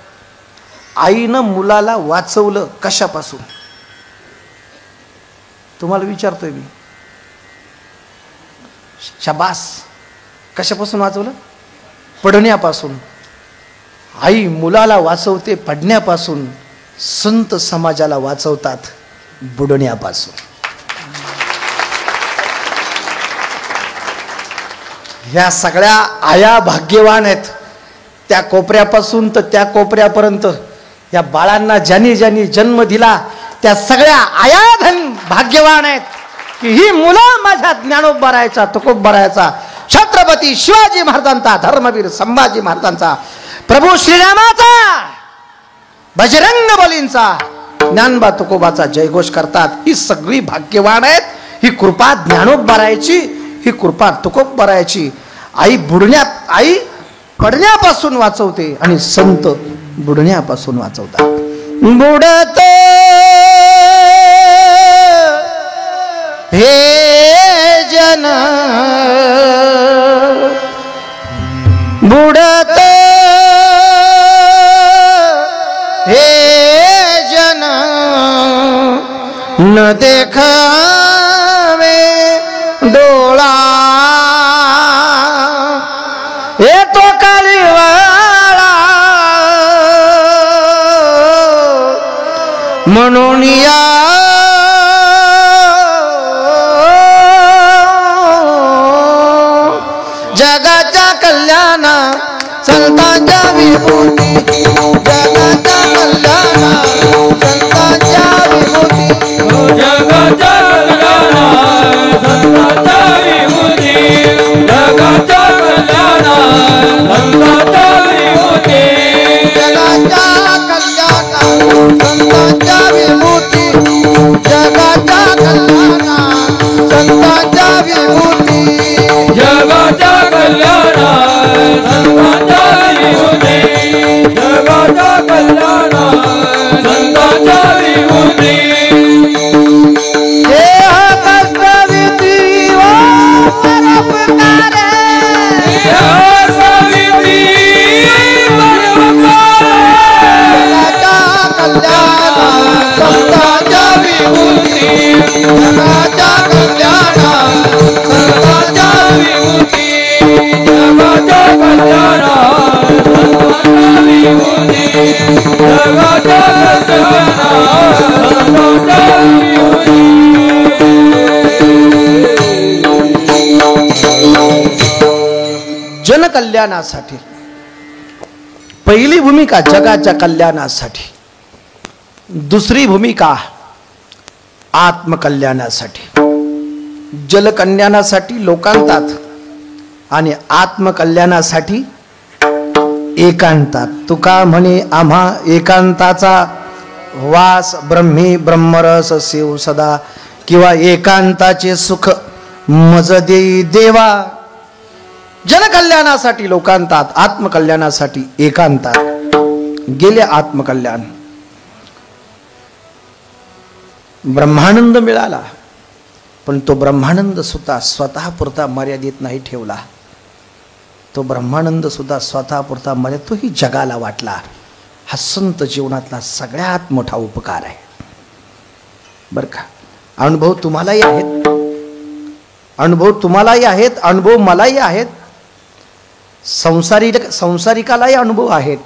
आईनं मुलाला वाचवलं कशापासून? तुम्हाला विचारतोय मी. शाबास. कशापासून वाचवलं? पडण्यापासून. आई मुलाला वाचवते पडण्यापासून, संत समाजाला वाचवतात बुडण्यापासून. ह्या सगळ्या आया भाग्यवान आहेत. त्या कोपऱ्यापासून तर त्या कोपऱ्यापर्यंत या बाळांना ज्यांनी ज्यांनी जन्म दिला त्या सगळ्या आया भाग्यवान आहेत की ही मुलं माझ्या ज्ञानोबरायाचा, तुकोबरायाचा, छत्रपती शिवाजी महाराजांचा, धर्मवीर संभाजी महाराजांचा, प्रभू श्रीरामाचा, बजरंग बलींचा, ज्ञानबा तुकोबाचा जयघोष करतात. ही सगळी भाग्यवान आहेत. ही कृपा ज्ञानोबरायाची, ही कृपा तुकोबरायाची. आई आई पडण्यापासून वाचवते आणि संत बुडण्यापासून वाचवतात. बुडत हे जन, बुडत हे जन, न देखावे डोळा येतो काळीवाळा म्हणून या जगाच्या कल्याणा संतांच्या विभूती जगाच्या कल्याणा संतांच्या विभूती जगाच्या कल्याणा संतांच्या विभूती जगाच्या कल्याणा संतांच्या विभूती जगाच्या कल्याणा संतांच्या विभूती जगाच्या कल्याणा संतांच्या विभूती जगाच्या कल्याणा संतांच्या विभूती जगाच्या कल्याणा संतांच्या विभूती देह कष्ट विधी व परोपकारे सावित्री जगाच्या कल्याणा संतांच्या विभूती जगाच्या कल्याणा संतांच्या विभूती जगाच्या कल्याणा संतांच्या विभूती जगाच्या कल्याणा संतांच्या विभूती जनकल्याणासाठी पहिली भूमिका जगाच्या कल्याणासाठी, दुसरी भूमिका आत्मकल्याणासाठी. जलकल्याणासाठी लोकांतात आणि आत्मकल्याणासाठी एकांतात. तुका म्हणे आम्हा एकांताचा वास ब्रह्मी ब्रह्मरस सेव सदा किंवा एकांताचे सुख मज देई देवा. जनकल्याणासाठी लोकांतात, आत्मकल्याणासाठी एकांतात. गेले आत्मकल्याण, ब्रह्मानंद मिळाला, पण तो ब्रह्मानंद सुद्धा स्वतः पुरता मर्यादित नाही ठेवला. तो ब्रह्मानंद सुद्धा स्वतः पुरता मर्यादित, तोही जगाला वाटला. हा संत जीवनातला सगळ्यात मोठा उपकार आहे बर का. अनुभव तुम्हालाही आहेत, अनुभव तुम्हालाही आहेत, अनुभव मलाही आहेत, संसारिकालाही अनुभव आहेत,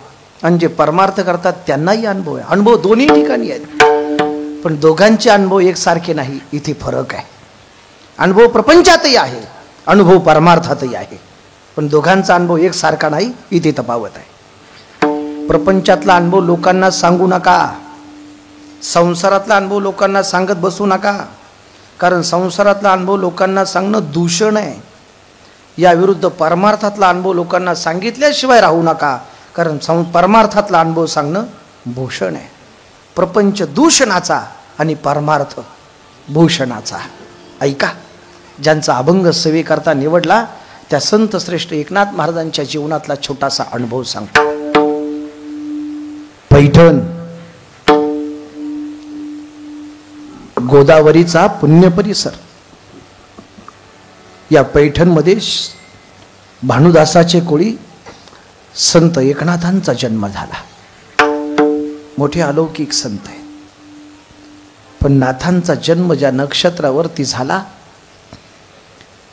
आणि जे परमार्थ करतात त्यांनाही अनुभव आहे. अनुभव दोन्ही ठिकाणी आहेत, पण दोघांचे अनुभव एकसारखे नाही. इथे फरक आहे. अनुभव प्रपंचातही आहे, अनुभव परमार्थातही आहे, पण दोघांचा अनुभव एकसारखा नाही. इथे तफावत आहे. प्रपंचातला अनुभव लोकांना सांगू नका, संसारातला अनुभव लोकांना सांगत बसू नका, कारण संसारातला अनुभव लोकांना सांगणं दूषण आहे. या विरुद्ध परमार्थातला अनुभव लोकांना सांगितल्याशिवाय राहू नका, कारण परमार्थातला अनुभव सांगणं भूषण आहे. प्रपंच दूषणाचा आणि परमार्थ भूषणाचा. ऐका, ज्यांचा अभंग सेवेकरता निवडला त्या संत श्रेष्ठ एकनाथ महाराजांच्या जीवनातला छोटासा अनुभव सांगतो. पैठण गोदावरीचा पुण्य परिसर. या पैठणमध्ये भानुदासाचे कोळी संत एकनाथांचा जन्म झाला. मोठे अलौकिक संत आहे. पण नाथांचा जन्म ज्या नक्षत्रावरती झाला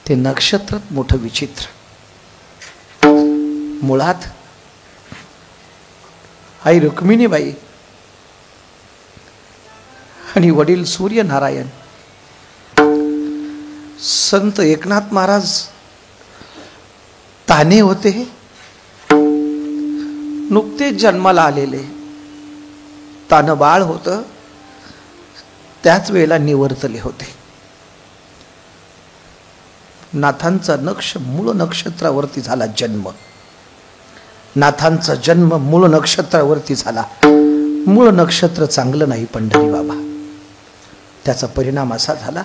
ते नक्षत्र मोठं विचित्र. मुळात आई रुक्मिणीबाई आणि वडील सूर्यनारायण. संत एकनाथ महाराज ताने होते, नुकतेच जन्माला आलेले. तानं बाळ होतं, त्याच वेळेला निवर्तले होते. नाथांचा मूळ नक्षत्रावरती झाला जन्म. नाथांचा जन्म मूळ नक्षत्रावरती झाला. मूळ नक्षत्र चांगलं नाही पंढरी बाबा. त्याचा परिणाम असा झाला,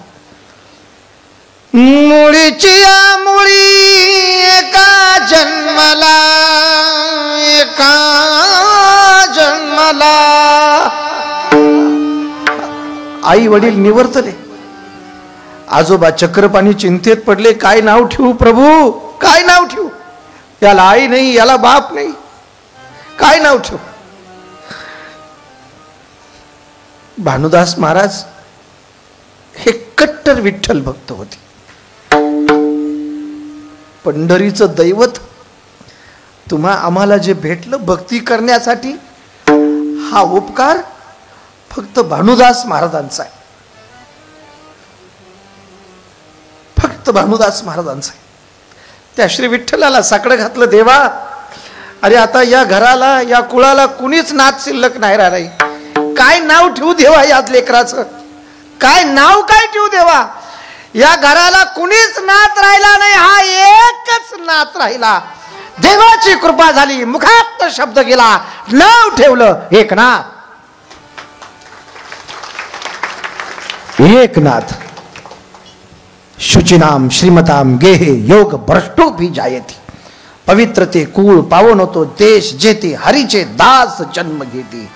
मुळीची मुळी एका जन्मला, एका जन्मला. आई वडील निवर्तले. आजोबा चक्रपाणी चिंतेत पडले, काय नाव ठेवू प्रभू, काय नाव ठेवू. याला आई नाही, याला बाप नाही, काय नाव ठेवू. भानुदास महाराज हे कट्टर विठ्ठल भक्त होते. पंढरीचं दैवत आम्हाला जे भेटलं भक्ती करण्यासाठी, हा उपकार फक्त भानुदास महाराजांचा आहे. फक्त भानुदास महाराजांचा आहे. त्या श्री विठ्ठलाला साकडं घातलं, देवा अरे आता या घराला या कुळाला कुणीच नात शिल्लक नाही राहिली, काय नाव ठेवू देवा या लेकराचं, काय नाव काय ठेवू देवा, या घराला कुणीच नात राहिला नाही, हा एकच नात राहिला. देवाची कृपा झाली, मुखात शब्द गेला, नाव ठेवलं एकनाथ. एकनाथ शुचिनाम श्रीमताम गेहे योग भ्रष्टो भी जायती. पवित्र ते कुळ पावन होतो देश जेथे हरीचे दास जन्म घेते.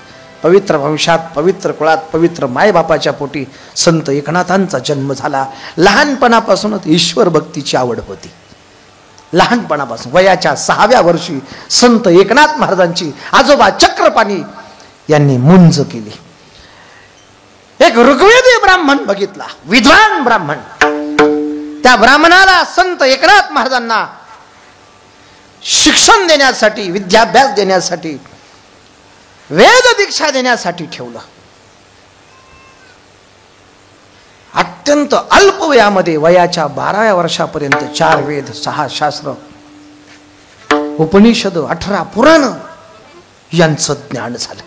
पवित्र वंशात पवित्र कुळात पवित्र मायबापाच्या पोटी संत एकनाथांचा जन्म झाला. लहानपणापासूनच ईश्वर भक्तीची आवड होती. लहानपणापासून वयाच्या 6व्या वर्षी संत एकनाथ महाराजांची आजोबा चक्रपाणी यांनी मुंज केली. एक ऋग्वेदी ब्राह्मण बघितला, विद्वान ब्राह्मण. त्या ब्राह्मणाला संत एकनाथ महाराजांना शिक्षण देण्यासाठी, विद्याभ्यास देण्यासाठी, वेद दीक्षा देण्यासाठी ठेवलं. अत्यंत अल्प वयामध्ये वयाच्या 12व्या वर्षापर्यंत 4 वेद, 6 शास्त्र, उपनिषद, 18 पुराण यांचं ज्ञान झालं.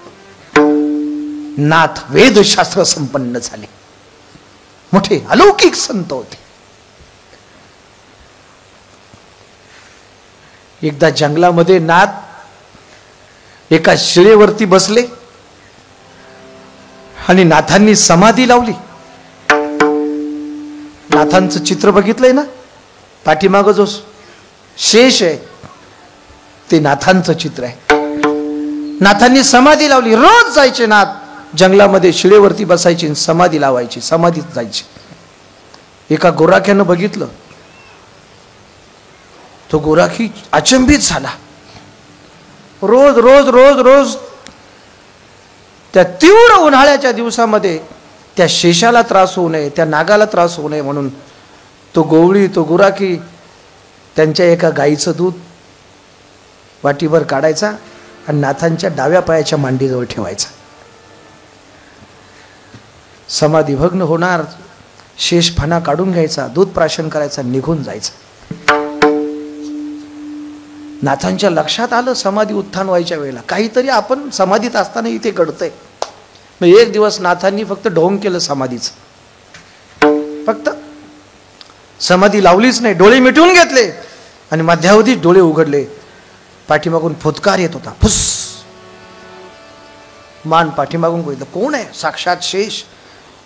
नाथ वेदशास्त्र संपन्न झाले. मोठे अलौकिक संत होते. एकदा जंगलामध्ये नाथ एका शिळेवरती बसले आणि नाथांनी समाधी लावली. नाथांचं चित्र बघितलंय ना, पाठीमागं जो शेष आहे ते नाथांचं चित्र आहे. नाथांनी समाधी लावली. रोज जायचे नाथ जंगलामध्ये शिळेवरती बसायचे, समाधी लावायची, समाधीत जायचे. एका गोराख्यानं बघितलं. तो गोराखी अचंबित झाला. रोज रोज रोज रोज त्या तीव्र उन्हाळ्याच्या दिवसामध्ये त्या शेषाला त्रास होऊ नये, त्या नागाला त्रास होऊ नये म्हणून तो गोवळी, तो गुराखी त्यांच्या एका गाईचं दूध वाटीभर काढायचा आणि नाथांच्या डाव्या पायाच्या मांडीजवळ ठेवायचा. समाधी भग्न होणार, शेष फणा काढून घ्यायचा, दूध प्राशन करायचा, निघून जायचा. नाथांच्या लक्षात आलं समाधी उत्थान व्हायच्या वेळेला काहीतरी आपण समाधीत असताना इथे घडतंय. मग एक दिवस नाथांनी फक्त ढोंग केलं समाधीच, फक्त समाधी लावलीच नाही, डोळे मिटून घेतले आणि मध्यावधीत डोळे उघडले. पाठीमागून फुतकार येत होता, फुस. मान पाठीमागून बघितलं, कोण आहे? साक्षात शेष.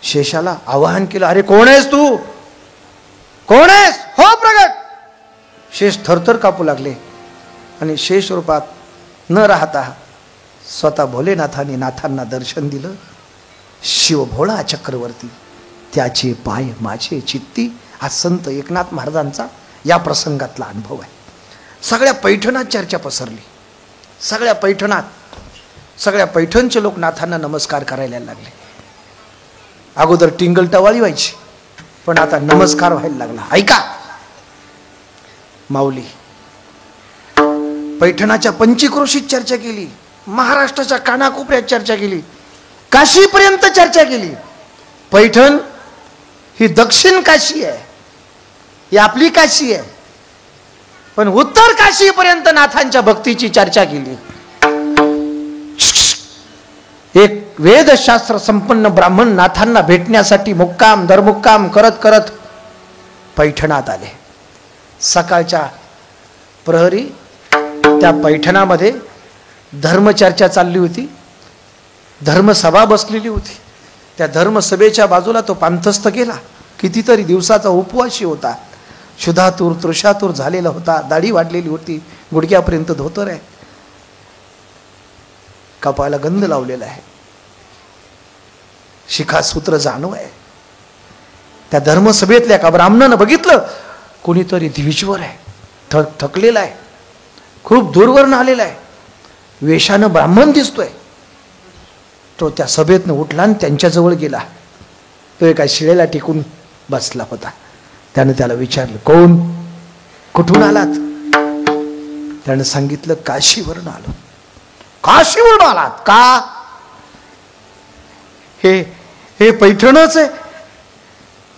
शेषाला आवाहन केलं, अरे कोण आहेस तू? कोण आहेस? हो प्रगट. शेष थरथर कापू लागले आणि शेष रूपात न राहता स्वतः भोलेनाथाने नाथांना दर्शन दिलं. शिव भोळा चक्रवर्ती त्याचे पाय माझे चित्ती. हा संत एकनाथ महाराजांचा या प्रसंगातला अनुभव आहे. सगळ्या पैठणात चर्चा पसरली. सगळ्या पैठणचे लोक नाथांना नमस्कार करायला लागले. अगोदर टिंगल टवाळी व्हायची, पण आता नमस्कार व्हायला लागला. ऐका माऊली, पैठणाच्या पंचक्रोशीत चर्चा केली, महाराष्ट्राच्या कानाकोपऱ्यात चर्चा केली, काशीपर्यंत चर्चा केली. पैठण ही दक्षिण काशी आहे, ही आपली काशी आहे, पण उत्तर काशीपर्यंत नाथांच्या भक्तीची चर्चा केली. एक वेदशास्त्र संपन्न ब्राह्मण नाथांना भेटण्यासाठी मुक्काम दरमुक्काम करत करत पैठणात आले. सकाळच्या प्रहरी त्या पैठणामध्ये धर्मचर्चा चालली होती, धर्मसभा बसलेली होती. त्या धर्मसभेच्या बाजूला तो पांथस्थ गेला. कितीतरी दिवसाचा उपवासी होता, शुधातूर तृषातूर झालेला होता, दाढी वाढलेली होती, गुडघ्यापर्यंत धोतर आहे, कपाळाला गंध लावलेला आहे, शिखासूत्र जाणव आहे. त्या धर्मसभेतल्या एका ब्राह्मणानं बघितलं, कोणीतरी द्विजवर आहे, थकलेला आहे, खूप दूरवरनं आलेला आहे, वेशानं ब्राह्मण दिसतोय. तो त्या सभेतनं उठला आणि त्यांच्याजवळ गेला. तो एका शिळेला टिकून बसला होता. त्याने त्याला विचारलं, कोण, कुठून आलात? त्याने सांगितलं, काशीवरून आलो. काशीवरून आलात का? हे पैठणच आहे.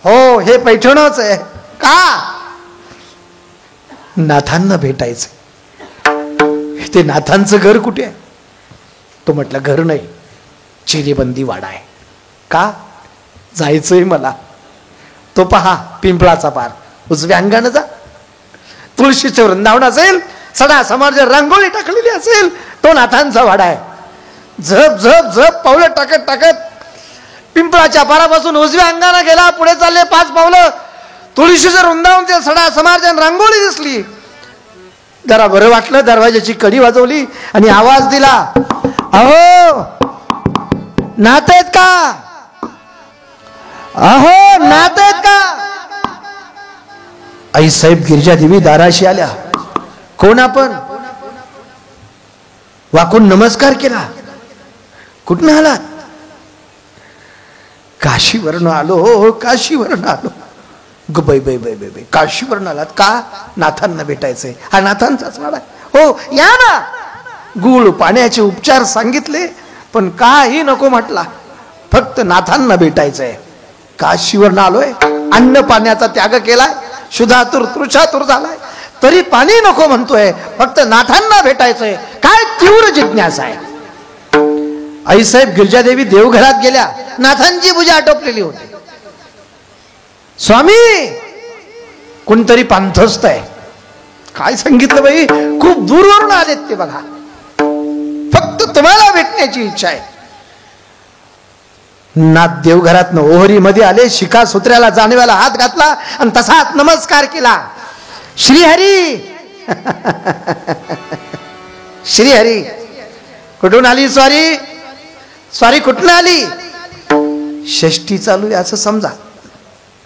हो, हे पैठणच आहे. का? नाथांना भेटायचं. ते नाथांचं घर कुठे आहे? तो म्हटलं, घर नाही, चिरेबंदी वाडा आहे. का? जायचंय मला. तो पहा, पिंपळाचा पार, उजव्या अंगानं जा. तुळशीचं वृंदावन असेल, सडा समाज रांगोळी टाकलेली असेल, तो नाथांचा वाडा आहे. झप झप झप पावलं टाकत टाकत पिंपळाच्या पारापासून उजव्या अंगानं गेला. पुढे चालले 5 पावलं, तुळशीचं वृंदावन, ते सडा समाज रांगोळी दिसली. जरा बरं वाटलं. दरवाजाची कडी वाजवली आणि आवाज दिला, अहो नाथ आहेत का? अहो नाथ आहेत का? आईसाहेब गिरजा देवी दाराशी आल्या. कोण आपण? वाकून नमस्कार केला. कुठून आलात? काशीवरून आलो. काशीवरून आलो. बै बै बै बै बै काशीवरून आलात का? नाथांना भेटायचंय. हा नाथांचाच वाडा आहे. हो या ना. गुळ पाण्याचे उपचार सांगितले, पण काही नको म्हटला. फक्त नाथांना भेटायचंय. काशीवरून आलोय, अन्न पाण्याचा त्याग केलाय, शुद्धातुर तृषातुर झालाय, तरी पाणी नको म्हणतोय. फक्त नाथांना भेटायचंय. काय तीव्र जिज्ञासा आहे. आईसाहेब गिरजादेवी देवघरात गेल्या. नाथांची पूजा आटोपलेली होती. स्वामी, कोणतरी पांथस्त आहे. काय सांगितलं बाई? खूप दूरवरून आलेत ते बघा. फक्त तुम्हाला भेटण्याची इच्छा आहे. नाथ देवघरातनं ओहरी मध्ये आले. शिका सूत्र्याला जाणव्याला हात घातला आणि तसाच नमस्कार केला. श्रीहरी श्रीहरी. कुठून आली स्वारी? स्वारी कुठून आली? षष्ठी चालू आहे असं समजा.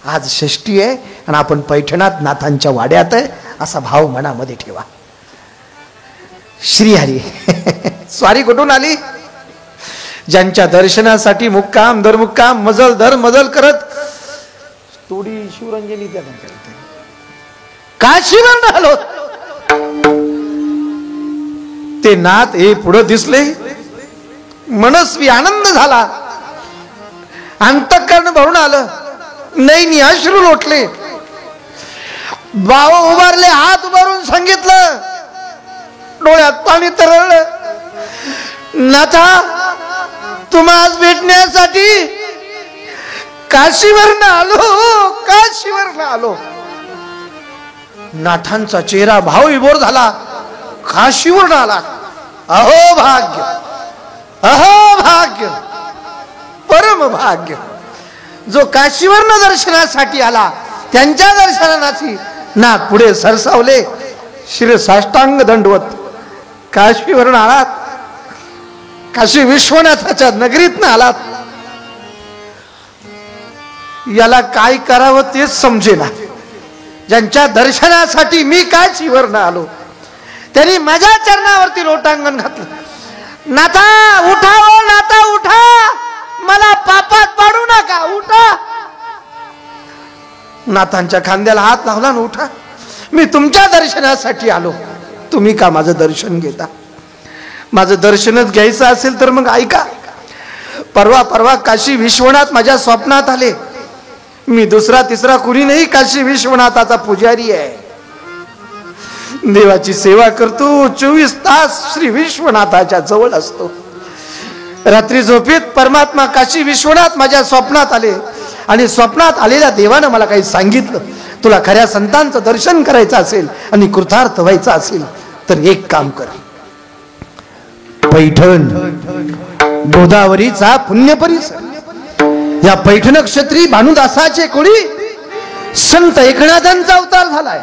आज षष्ठी आहे आणि आपण पैठणात नाथांच्या वाड्यात आहे असा भाव मनामध्ये ठेवा. श्रीहरी. स्वारी कुठून आली? ज्यांच्या दर्शनासाठी मुक्काम दर मुक्काम, मजल दर मजल करत थोडी शिवरंजनी त्या काशीवरून आलो. ते नाथ हे पुढे दिसले. मनस्वी आनंद झाला. अंतःकरण भरून आलं. नैनी अश्रू लोटले. बाबा उभारले, हात उभारून सांगितलं, डोळ्यात पाणी तरळलं, नाथा तुम्हाला भेटण्यासाठी काशीवरून आलो. काशीवरून आलो. नाथांचा चेहरा भाव विभोर झाला. काशीवरून आला. अहो भाग्य, अहो भाग्य, परम भाग्य. जो काशीवरून दर्शनासाठी आला त्यांच्या दर्शनाची नाथ पुढे सरसावले. शिर साष्टांग दंडवत. काशीवरून आलात, काशी विश्वनाथाच्या नगरीत आलात. याला काय करावं तेच समजेना. ज्यांच्या दर्शनासाठी मी काशीवरून आलो त्यांनी माझ्या चरणावरती लोटांगण घातलं. नाथा उठा, ओ नाथा उठा, मला पापात पाडू नका, उठा. नाथांच्या खांद्याला हात लावला ना, उठा, मी तुमच्या दर्शनासाठी आलो. तुम्ही का माझं दर्शन घेता? माझं दर्शनच घ्यायचं असेल तर मग ऐका. परवा काशी विश्वनाथ माझ्या स्वप्नात आले. मी दुसरा तिसरा कुणी नाही, काशी विश्वनाथाचा पुजारी आहे. देवाची सेवा करतो. 24 तास श्री विश्वनाथाच्या जवळ असतो. रात्री झोपेत परमात्मा काशी विश्वनाथ माझ्या स्वप्नात आले आणि स्वप्नात आलेल्या देवानं मला काही सांगितलं. तुला खऱ्या संतांचं दर्शन करायचं असेल आणि कृतार्थ व्हायचं असेल तर एक काम कर. पैठण गोदावरीचा पुण्य परिसर, या पैठण क्षत्री भानुदासाचे कोणी संत एकनाथांचा अवतार झालाय.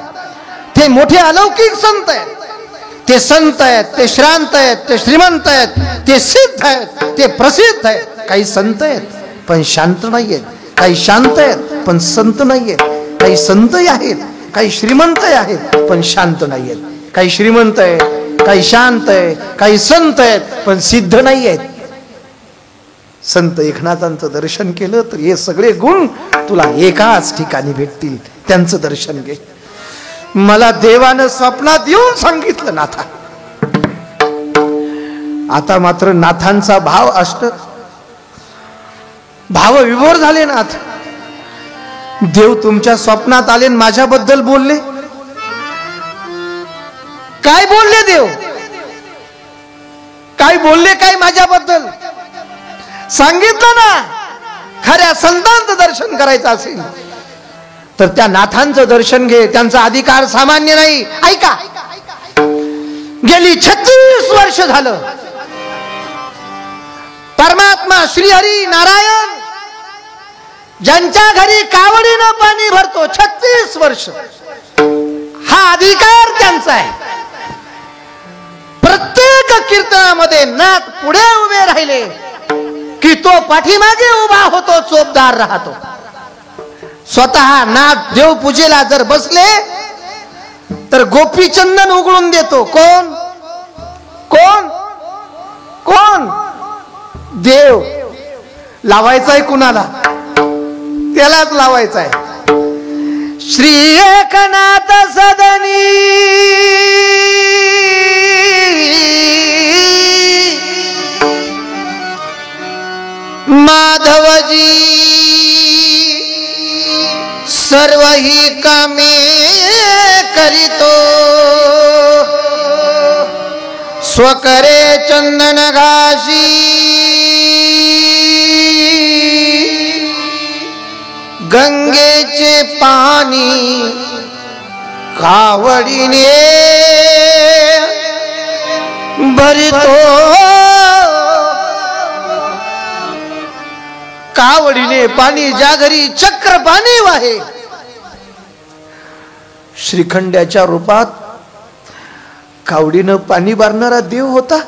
ते मोठे अलौकिक संत आहेत. ते संत आहेत, ते श्रांत आहेत, ते श्रीमंत आहेत, ते सिद्ध आहेत, ते प्रसिद्ध आहेत. काही संत आहेत पण शांत नाही आहेत. काही शांत आहेत पण संत नाही आहेत. काही संत आहेत, काही श्रीमंत आहेत पण शांत नाही आहेत. काही श्रीमंत आहे, काही शांत आहे, काही संत आहेत पण सिद्ध नाही आहेत. संत एकनाथांचं दर्शन केलं तर हे सगळे गुण तुला एकाच ठिकाणी भेटतील. त्यांचं दर्शन घे. मला देवानं स्वप्नात येऊन सांगितलं नाथा. आता मात्र नाथांचा भाव भाव विभोर झाले. नाथ, देव तुमच्या स्वप्नात आले आणि माझ्याबद्दल बोलले. काय बोलले देव? काय बोलले? काय माझ्याबद्दल सांगितलं ना. खऱ्या संतांचं दर्शन करायचं असेल तर त्या नाथांचं दर्शन घे. त्यांचा अधिकार सामान्य नाही. ऐका, गेली 36 वर्ष झालं परमात्मा श्रीहरी नारायण ज्यांच्या घरी कावडीनं पाणी भरतो 36 वर्ष, हा अधिकार त्यांचा आहे. प्रत्येक कीर्तनामध्ये नाथ पुढे उभे राहिले की तो पाठीमागे उभा होतो, चोपदार राहतो. स्वतः नाथ देवपूजेला जर बसले तर गोपीचंदन उघडून देतो. कोण कोण कोण? देव. लावायचाय कुणाला? त्यालाच लावायचाय. श्री एकनाथ सदनी माधवजी सर्व ही कामे करीतो, स्वकरे चंदन घासी गंगेचे पाणी कावडीने भरतो, कावडीने पाणी ज्या घरी चक्र पाणी वाहे. श्रीखंड्याच्या रूपात कावडीनं पाणी भरणारा देव होता.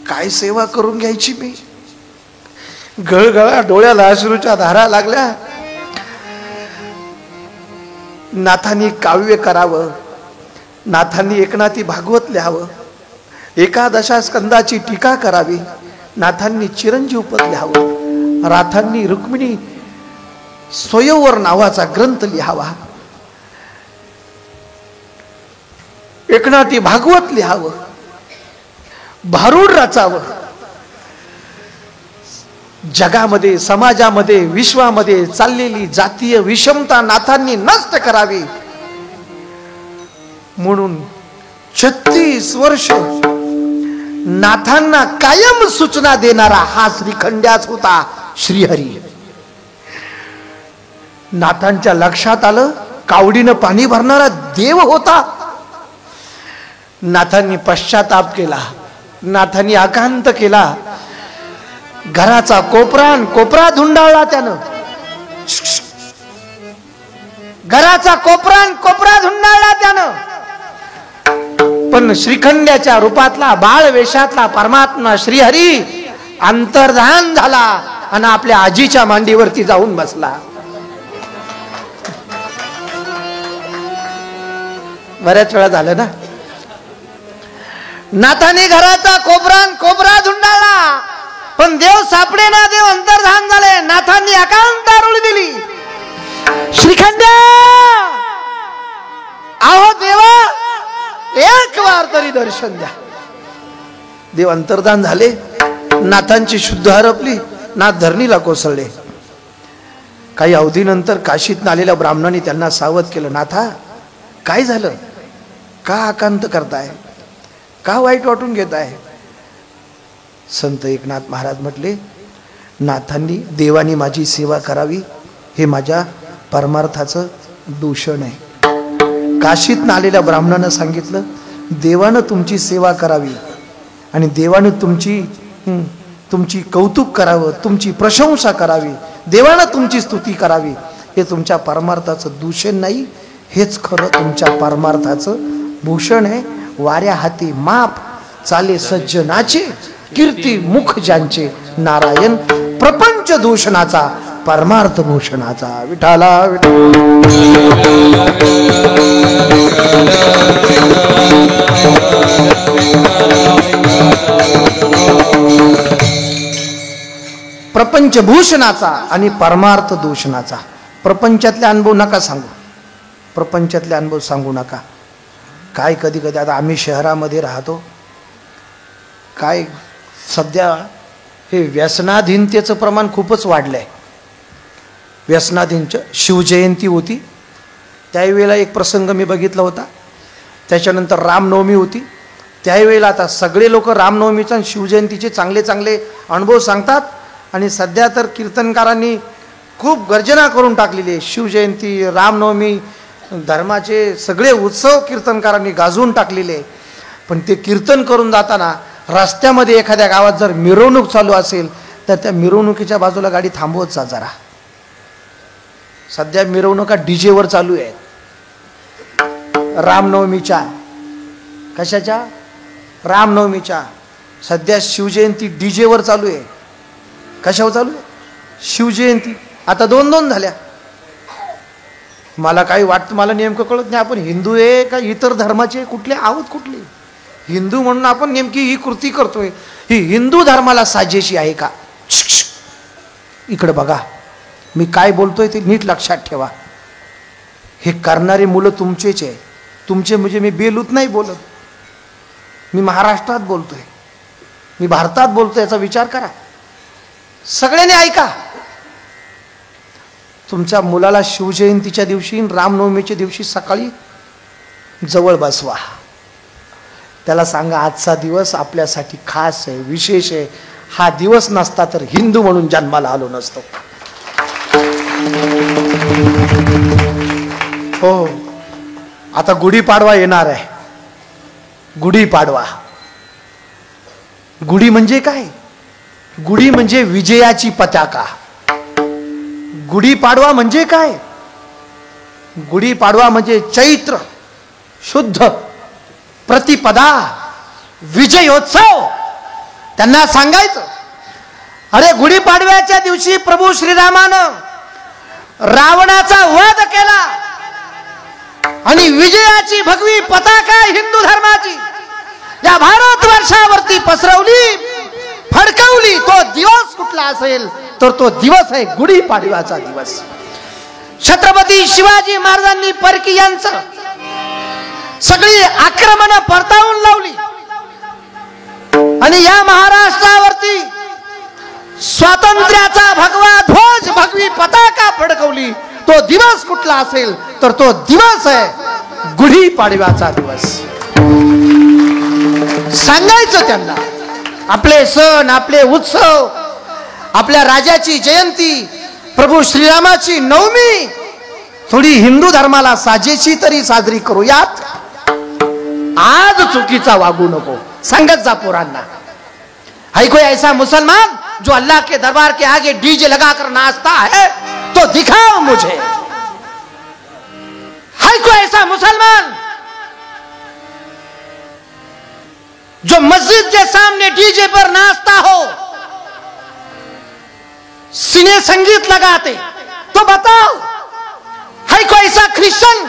काय सेवा करून घ्यायची मी. गळगळा डोळ्याला अश्रूच्या धारा लागल्या. नाथांनी काव्य करावं, नाथांनी एकनाथी भागवत लिहावं, एकादशा स्कंदाची टीका करावी, नाथांनी चिरंजीव पद लिहावं, राथांनी रुक्मिणी स्वयंवर नावाचा ग्रंथ लिहावा, एकनाथी भागवत लिहावं, भारूड रचावं. जगामध्ये, समाजामध्ये, विश्वामध्ये चाललेली जातीय विषमता नाथांनी नष्ट करावी म्हणून 36 वर्ष नाथांना कायम सूचना देणारा हा श्रीखंड्याच होता श्रीहरी. नाथांच्या लक्षात आलं कावडीनं पाणी भरणारा देव होता. नाथांनी पश्चाताप केला, नाथांनी आकांत केला. घराचा कोपरा धुंडाळला त्यानं. घराचा कोपरा धुंडाळला त्यानं. पण श्रीखंड्याच्या रूपातला बाळ वेशातला परमात्मा श्रीहरी अंतर्धान झाला आणि आपल्या आजीच्या मांडीवरती जाऊन बसला. बऱ्याच वेळा झालं ना. नाथांनी घराचा कोपरा धुंडाळला पण देव सापडे ना. देव अंतर्धान झाले. नाथांनी एकांत आरोळी दिली. श्रीखंड्या, आहो देवा, एक वार तरी दर्शन द्या. देव अंतर्धान झाले. नाथांची शुद्ध हरपली. नाथ धरणीला कोसळले. काही अवधीनंतर काशीत आलेल्या ब्राह्मणांनी त्यांना सावध केलं. नाथा, काय झालं? का आकांत करताय? का वाईट वाटून घेताय? संत एकनाथ महाराज म्हटले, नाथांनी, देवानी माझी सेवा करावी हे माझ्या परमार्थाचं दूषण आहे. काशीत आलेल्या ब्राह्मणानं सांगितलं, देवानं तुमची सेवा करावी आणि देवानं तुमची कौतुक करावं, तुमची प्रशंसा करावी, देवानं तुमची स्तुती करावी, हे तुमच्या परमार्थाचं दूषण नाही, हेच खरं तुमच्या परमार्थाचं भूषण आहे. वाऱ्या हाती माप चाले सज्जनाचे, कीर्ती मुख ज्यांचे, नारायण प्रपंच दूषणाचा, परमार्थ भूषणाचा. विठाला विठ्ठल. प्रपंच भूषणाचा आणि परमार्थ दूषणाचा. प्रपंचातले अनुभव नका सांगू, प्रपंचातले अनुभव सांगू नका. काय कधी कधी आता आम्ही शहरामध्ये राहतो, काय सध्या हे व्यसनाधीनतेचं प्रमाण खूपच वाढलं आहे. व्यसनाधीनचं शिवजयंती होती त्यावेळेला एक प्रसंग मी बघितला होता. त्याच्यानंतर रामनवमी होती त्यावेळेला आता सगळे लोक रामनवमीचा आणि शिवजयंतीचे चांगले चांगले अनुभव सांगतात. आणि सध्या तर कीर्तनकारांनी खूप गर्जना करून टाकलेली आहे. शिवजयंती, रामनवमी, धर्माचे सगळे उत्सव कीर्तनकारांनी गाजवून टाकलेले आहे. पण ते कीर्तन करून जाताना रस्त्यामध्ये एखाद्या गावात जर मिरवणूक चालू असेल तर त्या मिरवणुकीच्या बाजूला गाडी थांबवत जा जरा. सध्या मिरवणुका डीजेवर चालू आहेत. रामनवमीच्या, कशाच्या? रामनवमीच्या. सध्या शिवजयंती डीजेवर चालू आहे. कशावर चालू आहे? शिवजयंती. आता 2-2 झाल्या. मला काही वाटतं, मला नेमकं कळत नाही आपण हिंदू आहे का इतर धर्माचे, कुठले आहोत, कुठले हिंदू म्हणून आपण नेमकी ही कृती करतोय. ही हिंदू धर्माला साजेशी आहे का? इकडे बघा, मी काय बोलतोय ते नीट लक्षात ठेवा. हे करणारे मुलं तुमचेच आहे. तुमचे म्हणजे मी बेलूत नाही बोलत, मी महाराष्ट्रात बोलतोय, मी भारतात बोलतोय. याचा विचार करा, सगळ्यांनी ऐका. तुमच्या मुलाला शिवजयंतीच्या दिवशी, रामनवमीच्या दिवशी सकाळी जवळ बसवा. त्याला सांगा आजचा दिवस आपल्यासाठी खास आहे, विशेष आहे. हा दिवस नसता तर हिंदू म्हणून जन्माला आलो नसतो. हो, आता गुढीपाडवा येणार आहे. गुढीपाडवा, गुढी म्हणजे काय? गुढी म्हणजे विजयाची पताका. गुढीपाडवा म्हणजे काय? गुढीपाडवा म्हणजे चैत्र शुद्ध प्रतिपदा विजयोत्सव. त्यांना सांगायचं, अरे गुढीपाडव्याच्या दिवशी प्रभू श्रीरामानं रावणाचा वध केला आणि विजयाची भगवी पताका हिंदू धर्माची या भारतवर्षावरती पसरवली, फडकवली. तो दिवस कुठला असेल तर तो दिवस आहे गुढीपाडव्याचा दिवस. छत्रपती शिवाजी महाराजांनी परकीयांचं सगळी आक्रमण परतावून लावली आणि या महाराष्ट्रावरती स्वातंत्र्याचा भगवा ध्वज, भगवी पताका फडकवली. तो दिवस कुठला असेल तर तो दिवस आहे गुढीपाडव्याचा दिवस. सांगायचं त्यांना, आपले सण, आपले उत्सव, आपल्या राजाची जयंती, प्रभू श्रीरामाची नवमी थोडी हिंदू धर्माला साजेशी तरी साजरी करूयात. आज चुकीचा वागू नको. सांगत जा पोरांना, है कोई ऐसा मुसलमान जो अल्लाह के दरबार के आगे डीजे लगाकर नाचता है तो दिखाओ मुझे. है कोई ऐसा मुसलमान जो मस्जिद के सामने डीजे पर नाचता हो, सिने संगीत लगाते, तो बताओ. है कोई ऐसा क्रिश्चियन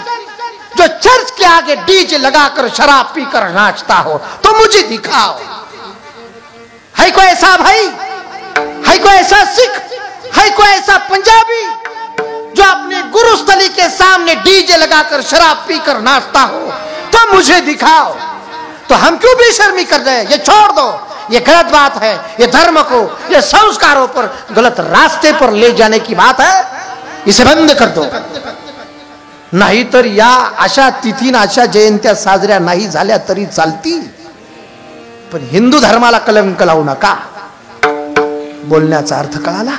जो चर्च के आगे डीजे लगाकर शराब पीकर नाचता हो तो मुझे दिखाओ. है कोई ऐसा भाई, है कोई ऐसा सिख, है कोई ऐसा पंजाबी जो अपने गुरुस्थली के सामने डीजे लगाकर शराब पीकर नाचता हो तो मुझे दिखाओ. तो हम क्यों बेशर्मी कर रहे हैं? ये छोड़ दो, ये गलत बात है. ये धर्म को, ये संस्कारों पर गलत रास्ते पर ले जाने की बात है. इसे बंद कर दो. नाहीतर या अशा तिथीन अशा जयंत्या साजऱ्या नाही झाल्या तरी चालतील, पण हिंदू धर्माला कलंक लावू नका. बोलण्याचा अर्थ कळाला?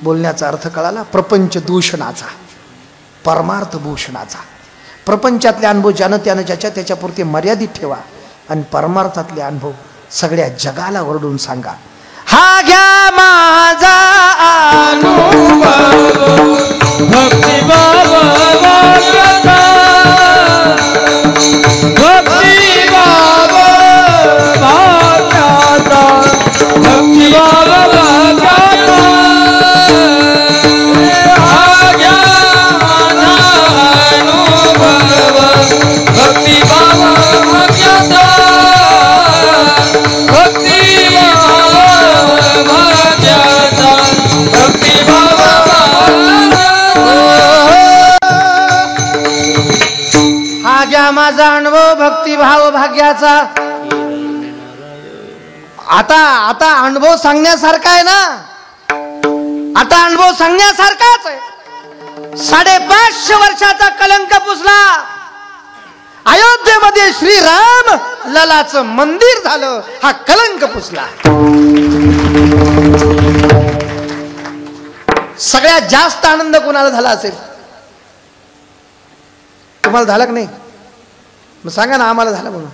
बोलण्याचा अर्थ कळाला? प्रपंच दूषणाचा, परमार्थ भूषणाचा. प्रपंचातले अनुभव ज्यानं त्यानं ज्याच्या त्याच्यापुरते मर्यादित ठेवा आणि परमार्थातले अनुभव सगळ्या जगाला ओरडून सांगा. हा घ्या माझा अनुभव भक्ती बाबा वाक्याचा, भक्ती बाबा वाक्याचा, भक्ती बाबा वाक्याचा. हा घ्या माझा अनुभव भक्ती बाबा वाक्याचा, होती भाव भाग्याचा. आता अनुभव सांगण्यासारखा आहे ना, आता अनुभव सांगण्यासारखाच आहे. 550 वर्षाचा कलंक पुसला. अयोध्येमध्ये श्रीराम ललाचं मंदिर झालं, हा कलंक पुसला. सगळ्यात जास्त आनंद कोणाला झाला असेल? तुम्हाला झाला की नाही? मग सांगा ना आम्हाला झाला म्हणून.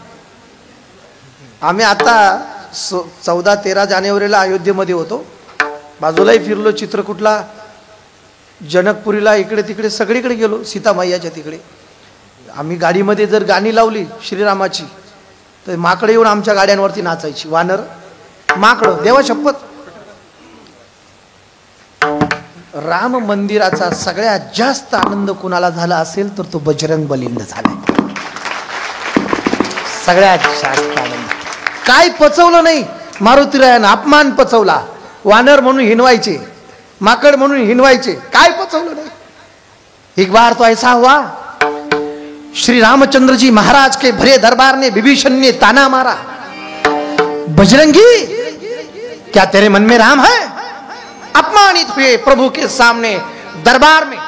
आम्ही आता 14-13 जानेवारीला अयोध्येमध्ये होतो. बाजूलाही फिरलो, चित्रकूटला, जनकपुरीला, इकडे तिकडे सगळीकडे गेलो. सीतामाईच्या तिकडे आम्ही गाडीमध्ये जर गाणी लावली श्रीरामाची तर माकडे येऊन आमच्या गाड्यांवरती नाचायची. वानर माकडं, देवा शपथ. राम मंदिराचा सगळ्यात जास्त आनंद कुणाला झाला असेल तर तो बजरंग बलींना झालाय. सगळ्यात जास्त आनंद. काय पचवलं नाही मारुतीरायानं, अपमान पचवला. वानर म्हणून हिनवायचे, माकड म्हणून हिनवायचे, काय पचवलं नाही. एक बार तो ऐसा हुआ, श्री रामचंद्र जी महाराज के भरे दरबार ने विभीषण ने ताना मारा, बजरंगी क्या तेरे मन में राम है? अपमानित हुए प्रभु के सामने दरबार में,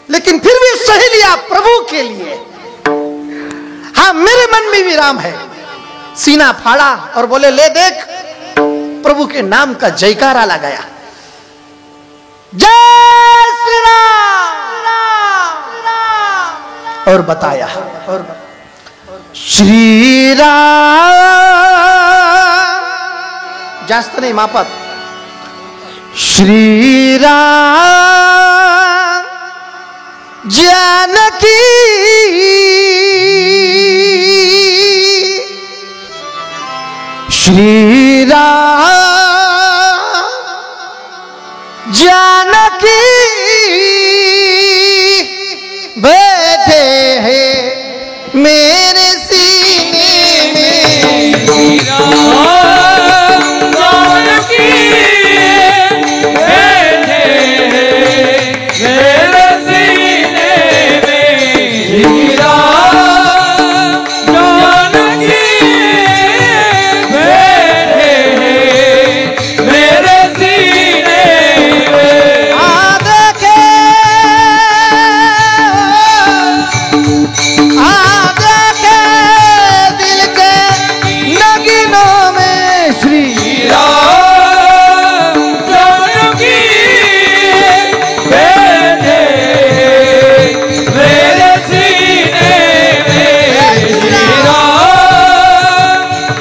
लेकिन फिर भी सही लिया प्रभु के लिए. हाँ, मेरे मन में भी राम है. सीना फाड़ा और बोले, ले देख, प्रभु के नाम का जयकारा लगाया. जय श्री राम. और बताया, श्री राम, जास्त नहीं मापात, श्री राम जानकी श्री राम जानकी बैठे हैं मेरे सीने में. श्री राम जानकी बैठे हैं मेरे सीने में. श्री राम जानकी बैठे हैं मेरे सीने में. आ देखे दिल के नगीनों में श्री राम जानकी बैठे मेरे सीने में. श्री राम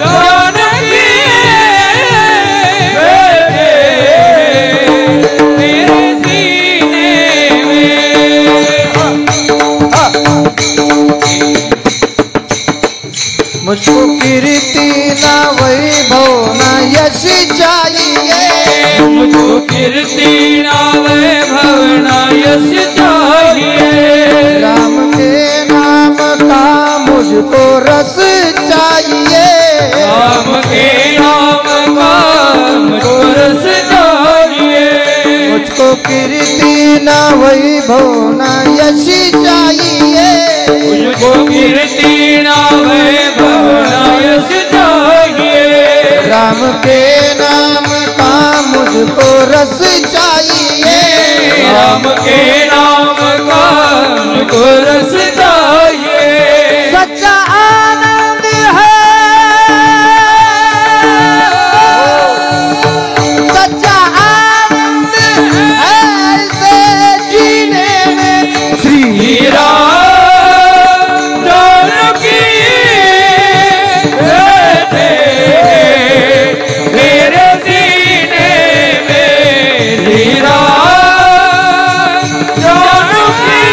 जानकी बैठे मेरे सीने में. मुझको कीर्ति ना वैभव ना यश चाहिए. मुझको कीर्ति ना वैभव ना यश चाहिए. राम के नाम का मुझको रस चाहिए. राम के नाम का मुझको रस चाहिए. मुझको कीर्ति ना वैभव ना यश चाहिए. मुझको कीर्ति ना वैभव ना यश चाहिए. राम के नाम का मुझको रस चाहिए. राम के नाम का मुझको रस चाहिए. सच्चा आनंद है, सच्चा आनंद है ऐसे जीने में. श्री राम जानकी बैठे मेरे सीने में. श्री राम जानकी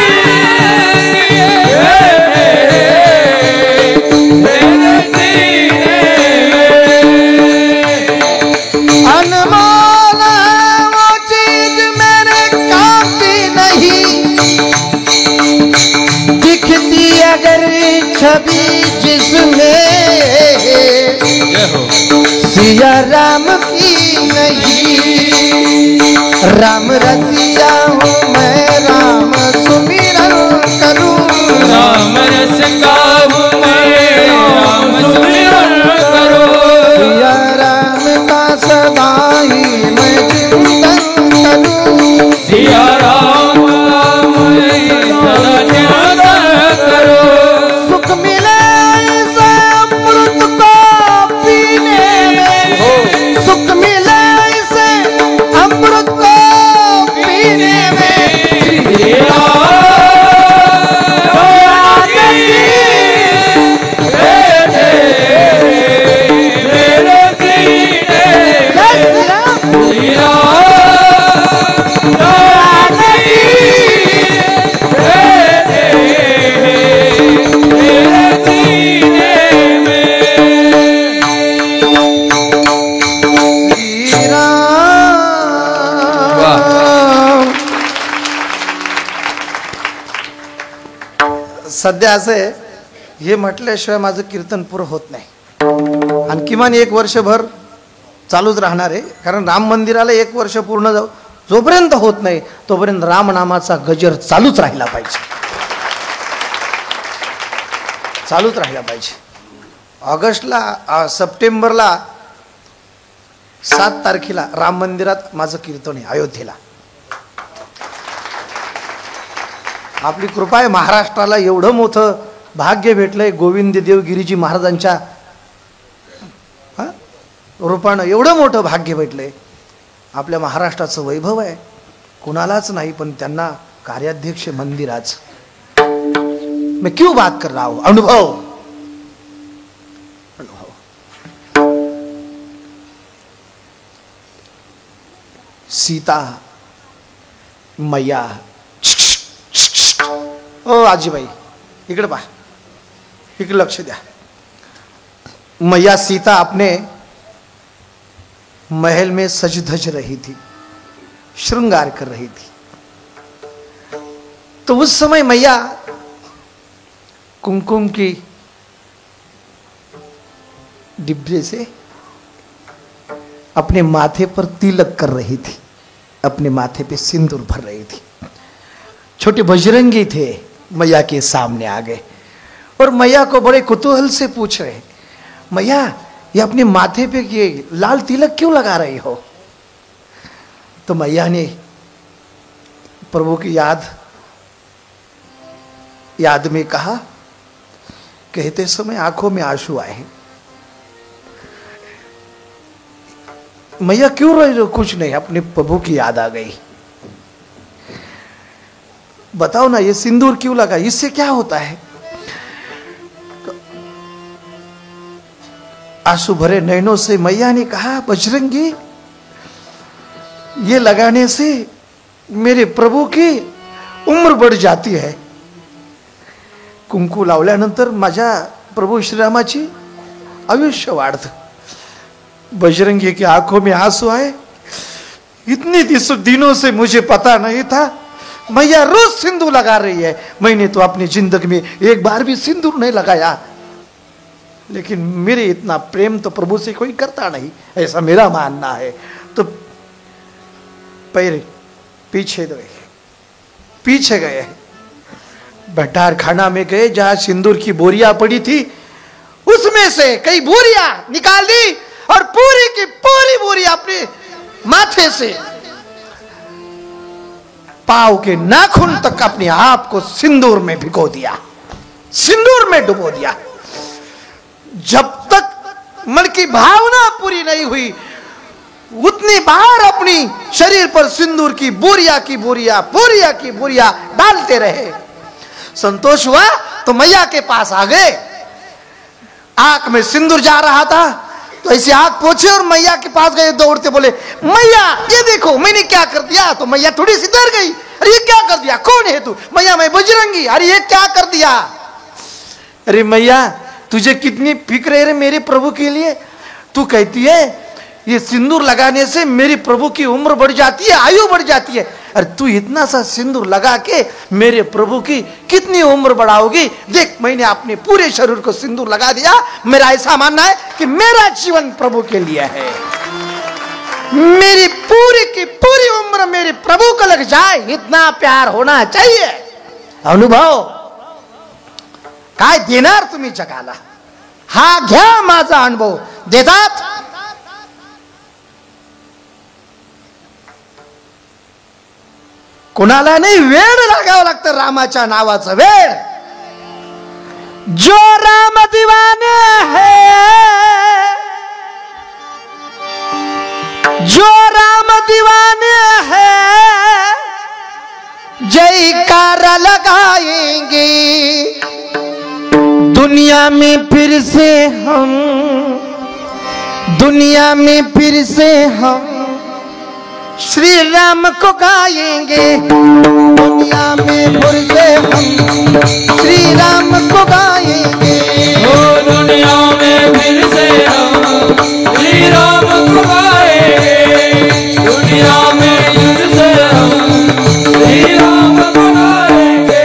बैठे मेरे सीने में. अनमोल वो चीज मेरे काम की नहीं, दिखती अगर छवि जिसमें सिया राम की नहीं. राम रसिया हूँ मैं, राम सुमिरन करूँ. राम रसिया सध्या असं आहे, हे म्हटल्याशिवाय माझं कीर्तन पुरं होत नाही आणि किमान 1 वर्षभर चालूच राहणार आहे. कारण राम मंदिराला 1 वर्ष पूर्ण जोपर्यंत होत नाही तोपर्यंत रामनामाचा गजर चालूच राहिला पाहिजे, चालूच राहिला पाहिजे. ऑगस्टला सप्टेंबरला 7 तारखेला राम मंदिरात माझं कीर्तन आहे अयोध्येला. आपली कृपा आहे, महाराष्ट्राला एवढं मोठं भाग्य भेटलंय गोविंद देवगिरीजी महाराजांच्या रूपानं, एवढं मोठं भाग्य भेटलंय. आपल्या महाराष्ट्राचं वैभव आहे, कुणालाच नाही, पण त्यांना कार्याध्यक्ष मंदिराच. मैं क्यों बात कर रहा हूं? अनुभव. सीता मैया, ओ आजीबाई इकडे पहा, इकडे लक्ष द्या. मैया सीता अपने महल में सज धज रही थी, श्रृंगार कर रही थी. तो उस समय मैया कुमकुम की डिब्बे से अपने माथे पर तिलक कर रही थी, अपने माथे पे सिंदूर भर रही थी. छोटे बजरंगी थे, मैया के सामने आ गए और मैया को बड़े कुतूहल से पूछ रहे, मैया ये अपने माथे पे ये लाल तिलक क्यों लगा रही हो? तो मैया ने प्रभु की याद में कहा, कहते समय आंखों में आंसू आए. मैया क्यों रही हो? कुछ नहीं, अपने प्रभु की याद आ गई. बताओ ना, ये सिंदूर क्यों लगा, इससे क्या होता है? आंसू भरे नयनों से मैया ने कहा, बजरंगी ये लगाने से मेरे प्रभु की उम्र बढ़ जाती है. कुंकू लावल्यानंतर माझ्या प्रभू श्रीरामाची आयुष्य वाढतं. बजरंगी की आंखों में आंसू आए. इतने दिनों से मुझे पता नहीं था, मैया रोज सिंदूर लगा रही है. मैंने तो अपनी जिंदगी में एक बार भी सिंदूर नहीं लगाया, लेकिन मेरे इतना प्रेम तो प्रभु से कोई करता नहीं, ऐसा मेरा मानना है. तो पैर पीछे गए, भंडार खाना में गए, जहां सिंदूर की बोरियां पड़ी थी उसमें से कई बोरियां निकाल दी और पूरी की पूरी बोरियां अपने माथे से पांव के नाखून तक अपने आप को सिंदूर में भिगो दिया, सिंदूर में डुबो दिया. जब तक मन की भावना पूरी नहीं हुई उतनी बार अपनी शरीर पर सिंदूर की बोरिया डालते रहे. संतोष हुआ तो मैया के पास आ गए. आंख में सिंदूर जा रहा था तो ऐसे आंख पोछे और मैया के पास गए, दौड़ते बोले, मैया ये देखो मैंने क्या कर दिया. तो मैया थोड़ी सी डर गई, अरे ये क्या कर दिया, कौन है तू? मैया मैं बजरंगी. अरे ये क्या कर दिया? अरे मैया तुझे कितनी फिक्र है रे मेरे प्रभु के लिए. तू कहती है ये सिंदूर लगाने से मेरे प्रभु की उम्र बढ़ जाती है, आयु बढ़ जाती है. अरे तू इतना सा सिंदूर लगा के मेरे प्रभु की कितनी उम्र बढ़ाओगी? देख मैंने अपने पूरे शरीर को सिंदूर लगा दिया. मेरा ऐसा मानना है कि मेरा जीवन प्रभु के लिए है, मेरी पूरी की पूरी उम्र मेरे प्रभु को लग जाए, इतना प्यार होना चाहिए. अनुभव काय देणार तुम्ही जगाला? हा घ्या माझा अनुभव. देतात कोणाला नाही, वेळ लागावं लागतं रामाच्या नावाचं वेळ. जो राम दीवाने है, जो राम दीवाने है, जयकार लगाएंगे. दुनिया में फिर से हम श्री राम को गाएंगे. दुनिया में फिर से हम श्री राम को गाएंगे. ओ दुनिया में फिर से हम श्री राम को गाएंगे. दुनिया में फिर से हम श्री राम को गाएंगे.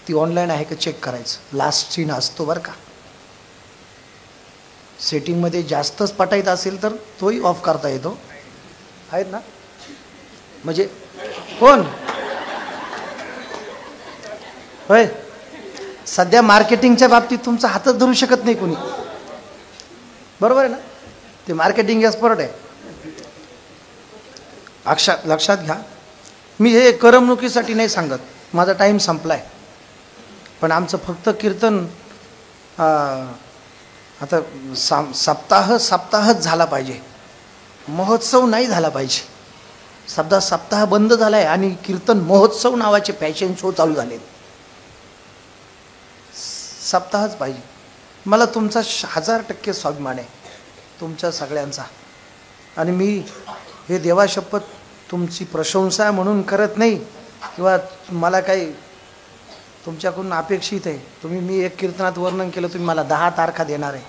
ती ऑनलाईन आहे का चेक करायचं. लास्ट सीन असतो बरं का. सेटिंगमध्ये जास्तच पटायत असेल तर तोही ऑफ करता येतो. आहेत ना, म्हणजे कोण होय. सध्या मार्केटिंगच्या बाबतीत तुमचा हातच धरू शकत नाही कोणी, बरोबर आहे ना. ते मार्केटिंग एक्सपर्ट आहे. लक्षात घ्या, मी हे करमणुकीसाठी नाही सांगत, माझा टाईम संपला आहे. पण आमचं फक्त कीर्तन आता सप्ताहच झाला पाहिजे, महोत्सव नाही झाला पाहिजे. सप्ताह बंद झाला आहे आणि कीर्तन महोत्सव नावाचे फॅशन शो चालू झाले. सप्ताहच पाहिजे. मला तुमचा 1000% स्वाभिमान आहे, तुमच्या सगळ्यांचा. आणि मी हे देवाशपथ तुमची प्रशंसा म्हणून करत नाही किंवा मला काही तुमच्याकडून अपेक्षित आहे. मी एक कीर्तनात वर्णन केलं, तुम्ही मला 10 तारखा देणार आहे.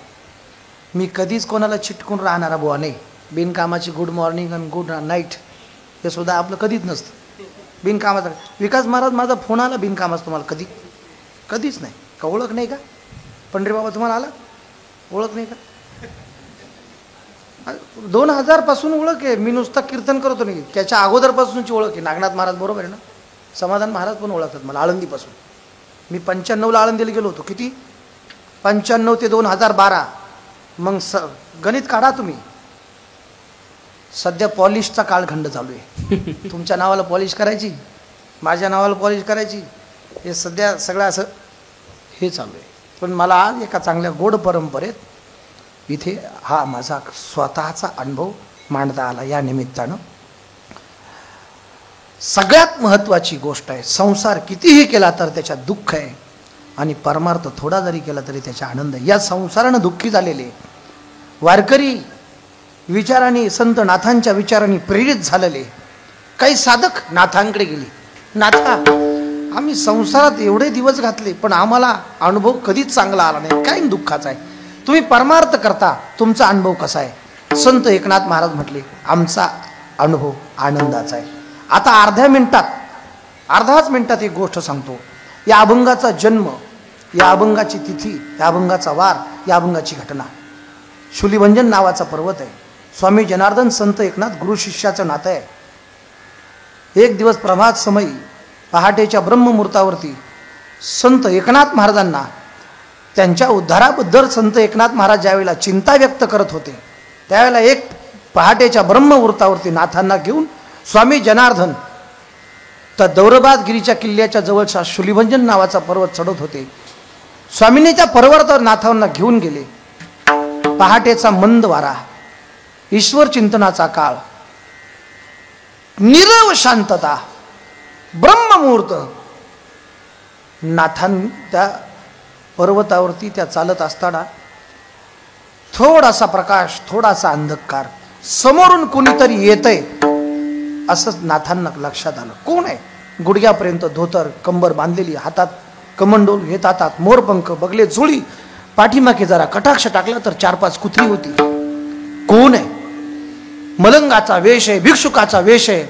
मी कधीच कोणाला चिटकून राहणारा बुवा नाही. बिनकामाची गुड मॉर्निंग आणि गुड नाईट हे सुद्धा आपलं कधीच नसतं. बिनकामाचं विकास महाराज माझा फोन आला बिनकामाच तुम्हाला कधीच नाही का. ओळख नाही का पंढरी बाबा, तुम्हाला आला ओळख नाही का. 2000 पासून ओळख आहे. मी नुसतं कीर्तन करतो नाही, त्याच्या अगोदरपासूनची ओळख आहे. नागनाथ महाराज बरोबर आहे ना, समाधान महाराज पण ओळखतात मला आळंदीपासून. मी 95ला आळंदीला गेलो होतो. किती 95 ते 2012. मग गणित काढा तुम्ही. सध्या पॉलिशचा कालखंड चालू आहे. तुमच्या नावाला पॉलिश करायची, माझ्या नावाला पॉलिश करायची, हे सध्या सगळं असं हे चालू आहे. पण मला आज एका चांगल्या गोड परंपरेत इथे हा माझा स्वतःचा अनुभव मांडता आला. या निमित्तानं सगळ्यात महत्त्वाची गोष्ट आहे, संसार कितीही केला तर त्याच्यात दुःख आहे आणि परमार्थ थोडा जरी केला तरी त्याचा आनंद आहे. या संसारानं दुःखी झालेले वारकरी विचारांनी, संत नाथांच्या विचारांनी प्रेरित झालेले काही साधक नाथांकडे गेले. नाथा, आम्ही संसारात एवढे दिवस घातले पण आम्हाला अनुभव कधीच चांगला आला नाही, काय दुःखाचा आहे. तुम्ही परमार्थ करता, तुमचा अनुभव कसा आहे. संत एकनाथ महाराज म्हटले, आमचा अनुभव आनंदाचा आहे. आता अर्ध्याच मिनिटात एक गोष्ट सांगतो. या अभंगाचा जन्म, या अभंगाची तिथी, या अभंगाचा वार, या अभंगाची घटना. शूलिभंजन नावाचा पर्वत आहे. स्वामी जनार्दन संत एकनाथ गुरु शिष्याचं नातं आहे. एक दिवस प्रभात समयी पहाटेच्या ब्रह्ममुहूर्तावरती संत एकनाथ महाराजांना त्यांच्या उद्धाराबद्दल संत एकनाथ महाराज ज्यावेळेला चिंता व्यक्त करत होते, त्यावेळेला एक पहाटेच्या ब्रह्ममुहूर्तावरती नाथांना घेऊन स्वामी जनार्दन त्या दौरबादगिरीच्या किल्ल्याच्या जवळचा शूलिभंजन नावाचा पर्वत चढत होते. स्वामींनी त्या पर्वतावर नाथांना घेऊन गेले. पहाटेचा मंद वारा, ईश्वर चिंतनाचा काळ, नीरव शांतता, ब्रह्ममुहूर्त. नाथां त्या पर्वतावरती त्या चालत असताना थोडासा प्रकाश, थोडासा अंधकार, समोरून कुणीतरी येतंय असं नाथांना लक्षात आलं. कोण आहे. गुडघ्यापर्यंत धोतर, कंबर बांधलेली, हातात कमंडोल, घेत हातात मोरपंख, बगले झोळी, पाठीमागे जरा कटाक्ष टाकला तर 4-5 कुत्री होती. कोण आहे. मलंगाचा वेश आहे, भिक्षुकाचा वेश आहे,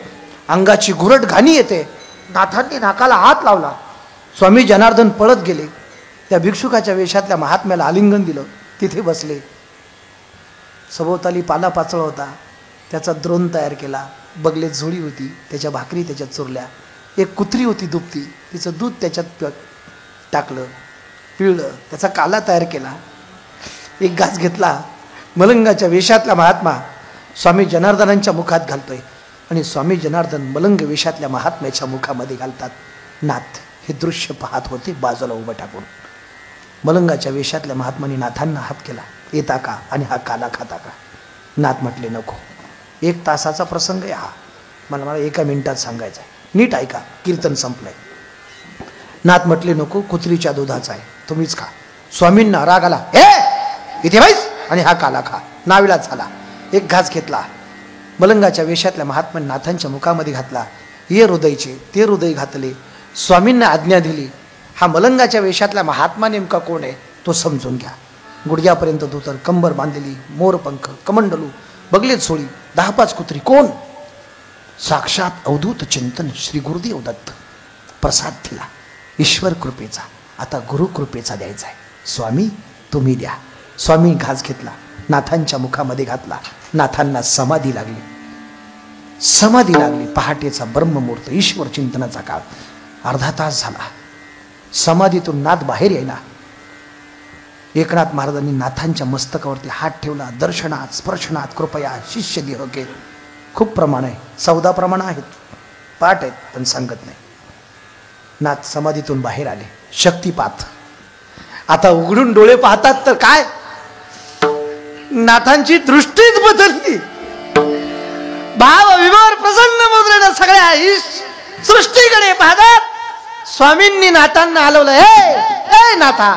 अंगाची घुरट घाणी येते. नाथांनी नाकाला हात लावला. स्वामी जनार्दन पळत गेले. त्या भिक्षुकाच्या वेशातल्या महात्म्याला आलिंगन दिलं. तिथे बसले. सभोवताली पालापाचळ होता, त्याचा द्रोण तयार केला. बगले झोळी होती, त्याच्या भाकरी त्याच्यात चुरल्या. एक कुत्री होती दुभती, तिचं दूध त्याच्यात टाकलं, पिळलं, त्याचा काला तयार केला. एक घास घेतला. मलंगाच्या वेशातला महात्मा स्वामी जनार्दनांच्या मुखात घालतोय आणि स्वामी जनार्दन मलंग वेशातल्या महात्म्याच्या मुखामध्ये घालतात. नाथ हे दृश्य पाहत होते बाजूला उभं टाकून. मलंगाच्या वेशातल्या महात्माने नाथांना हात केला, येता का आणि हा काला खाता का. नाथ म्हटले नको, 1 तासाचा प्रसंग आहे हा, मला 1 मिनिटात सांगायचा आहे, नीट ऐका, कीर्तन संपलंय. नाथ म्हटले नको, कुत्रीच्या दुधाचा आहे, तुम्हीच खा. स्वामींना राग आला, इथे बाईस आणि हा काला खा. नाविलाज झाला. एक घास घेतला. मलंगाच्या वेशातल्या महात्म्याने नाथांच्या मुखामध्ये घातला. ये हृदयचे ते हृदय घातले. स्वामींना आज्ञा दिली, हा मलंगाच्या वेशातला महात्मा नेमका कोण आहे तो समजून घ्या. गुडघ्यापर्यंत धोतर, कंबर बांधलेली, मोरपंख, कमंडलू, बगलेत सोळी, 10-5 कुत्री. कोण. साक्षात अवधूत चिंतन श्री गुरुदेव दत्त. प्रसाद दिला. ईश्वर कृपेचा, आता गुरु कृपेचा द्यायचा आहे. स्वामी तुम्ही द्या. स्वामी घास घेतला, नाथांच्या मुखामध्ये घातला. नाथांना समाधी लागली, समाधी लागली. पहाटेचा ब्रह्ममुहूर्त, ईश्वर चिंतनाचा काळ. अर्धा तास झाला, समाधीतून नाथ बाहेर यायला. एकनाथ महाराजांनी नाथांच्या मस्तकावरती हात ठेवला. दर्शनात स्पर्शनात कृपया शिष्य देह घे. खूप प्रमाण आहे, 14 प्रमाण आहेत, पाठ आहेत, पण सांगत नाही. नाथ समाधीतून बाहेर आले. शक्तिपात. आता उघडून डोळे पाहतात तर काय, नाथांची दृष्टीच बदलली. भाव विभोर प्रसन्न मुद्रेनं सगळ्या सृष्टीकडे पाहतात. स्वामींनी नाथांना हलवलं. हे नाथा,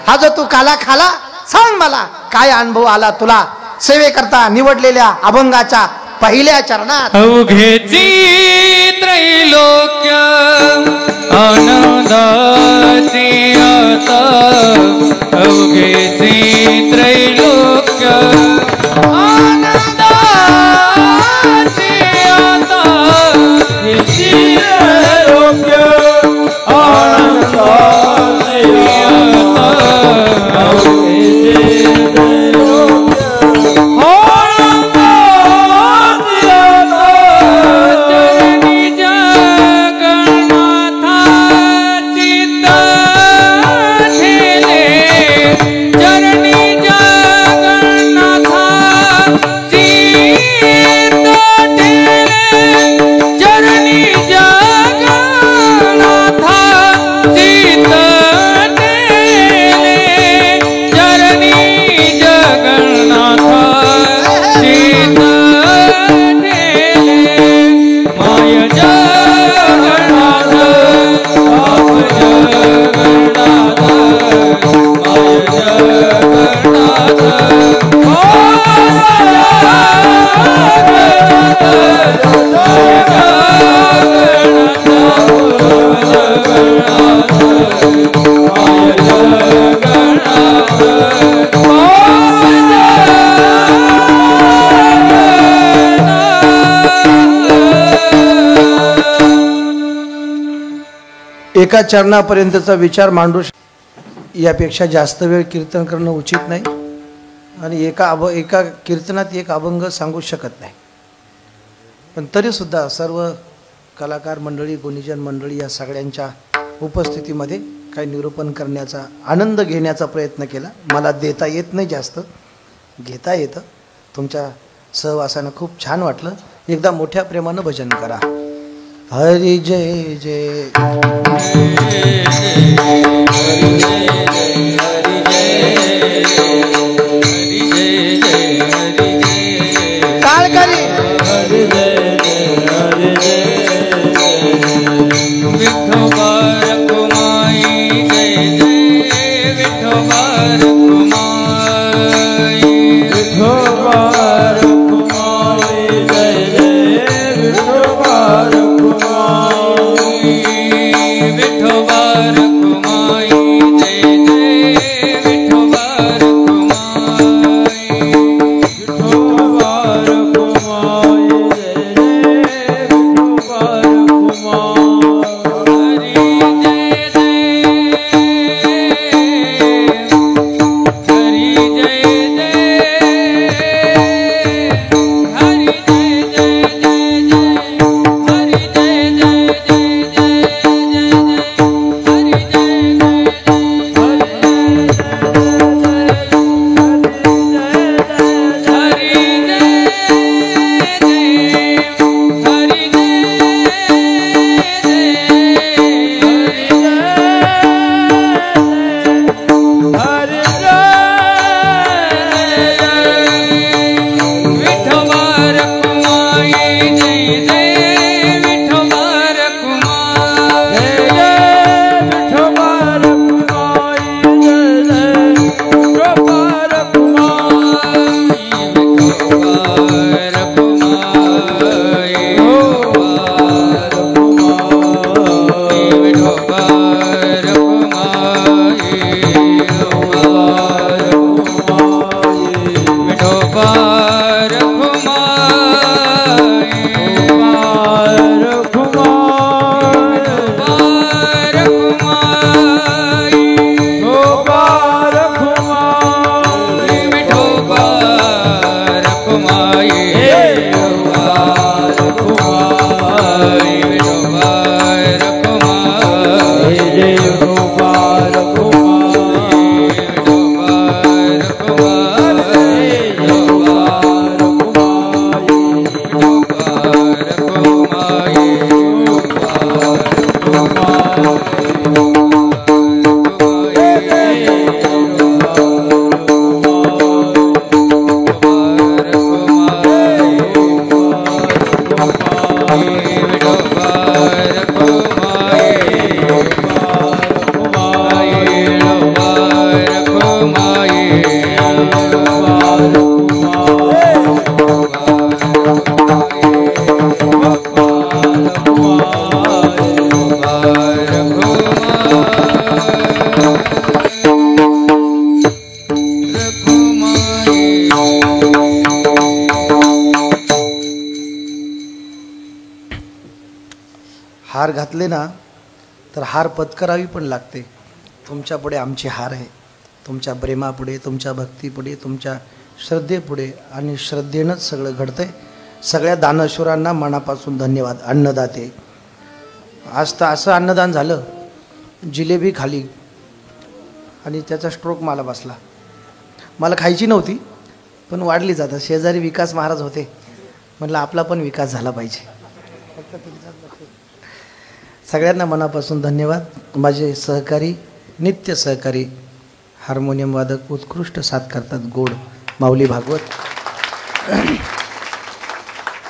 हा जो तू काला खाला, सांग मला काय अनुभव आला तुला सेवेकरता निवडलेल्या अभंगाच्या पहिल्या चरणात. अवघेची त्रैलोक्य आनंदाची आता, अवघेची त्रैलोक्य आनंदाची आता, अवघेची त्रैलोक्य आनंदाची आता, अवघेची एका चरणापर्यंतचा विचार मांडू यापेक्षा जास्त वेळ कीर्तन करणं उचित नाही. आणि एका कीर्तनात एक अभंग सांगू शकत नाही. पण तरीसुद्धा सर्व कलाकार मंडळी, गुणीजन मंडळी या सगळ्यांच्या उपस्थितीमध्ये काही निरूपण करण्याचा, आनंद घेण्याचा प्रयत्न केला. मला देता येत नाही, जास्त घेता येतं. तुमच्या सहवासानं खूप छान वाटलं. एकदा मोठ्या प्रेमानं भजन करा. हरी जय जय काळकरी. विठोबा रखुमाई जय जय, विठोबा रखुमाई, विठोबा रखुमाई जय जय, विठोबा रखुमाई, विठोबा रखुमाई जय जय, विठोबा रखुमाई, विठोबा रखुमाई जय जय, विठोबा रखुमाई. हरी हार घातले ना तर हार पत्करावी पण लागते. तुमच्यापुढे आमची हार आहे. तुमच्या प्रेमापुढे, तुमच्या भक्तीपुढे, तुमच्या श्रद्धेपुढे आणि श्रद्धेनंच सगळं घडतंय. सगळ्या दानशूरांना मनापासून धन्यवाद. अन्नदाते, आज तर असं अन्नदान झालं, जिलेबी खाली आणि त्याचा स्ट्रोक मला बसला. मला खायची नव्हती पण वाढली जातात. शेजारी विकास महाराज होते, म्हटलं आपला पण विकास झाला पाहिजे. सगळ्यांना मनापासून धन्यवाद. माझे सहकारी, नित्य सहकारी, हार्मोनियम वादक, उत्कृष्ट साथ करतात गोड माऊली भागवत.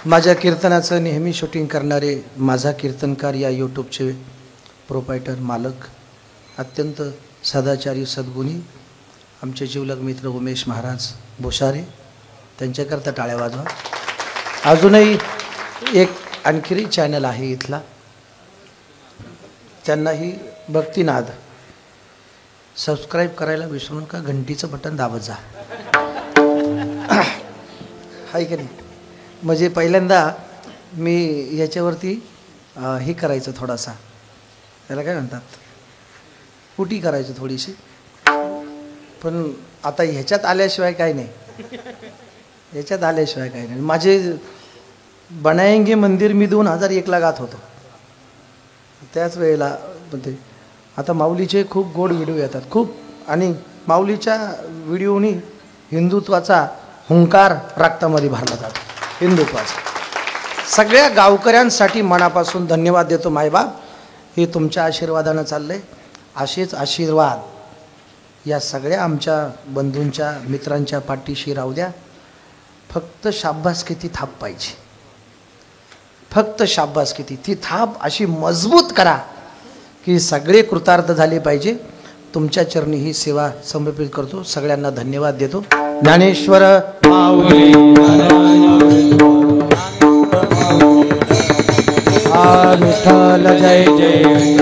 माझ्या कीर्तनाचं नेहमी शूटिंग करणारे माझा कीर्तनकार या यूट्यूबचे प्रोपायटर मालक, अत्यंत सदाचारी सद्गुणी आमचे जीवलग मित्र उमेश महाराज भोसारे, त्यांच्याकरता टाळ्या वाजवा. अजूनही एक आणखी चॅनल आहे इथला, त्यांनाही भक्तिनाद, सबस्क्राईब करायला विसरू नका. घंटीचं बटन दाबत जा. हाय की नाही? म्हणजे पहिल्यांदा मी याच्यावरती हे करायचं, थोडासा त्याला काय म्हणतात, पुटी करायचं थोडीशी, पण आता ह्याच्यात आल्याशिवाय काय नाही. ह्याच्यात आल्याशिवाय काय नाही. माझे बनाएंगे मंदिर मी 2001ला गात होतो. त्याच वेळेला ते आता माऊलीचे खूप गोड व्हिडिओ येतात खूप, आणि माऊलीच्या व्हिडिओनी हिंदुत्वाचा हुंकार रक्तामध्ये भरला जातो. हिंदुत्वाचा सगळ्या गावकऱ्यांसाठी मनापासून धन्यवाद देतो. मायबाप, हे तुमच्या आशीर्वादानं चाललंय. असेच आशीर्वाद या सगळ्या आमच्या बंधूंच्या, मित्रांच्या पाठीशी राहू द्या. फक्त शाब्बास किती थाप पाहिजे, फक्त शाब्बास किती, ती थाप अशी मजबूत करा की सगळे कृतार्थ झाले पाहिजे. तुमच्या चरणी ही सेवा समर्पित करतो. सगळ्यांना धन्यवाद देतो. ज्ञानेश्वर माऊली विठ्ठल जय जय.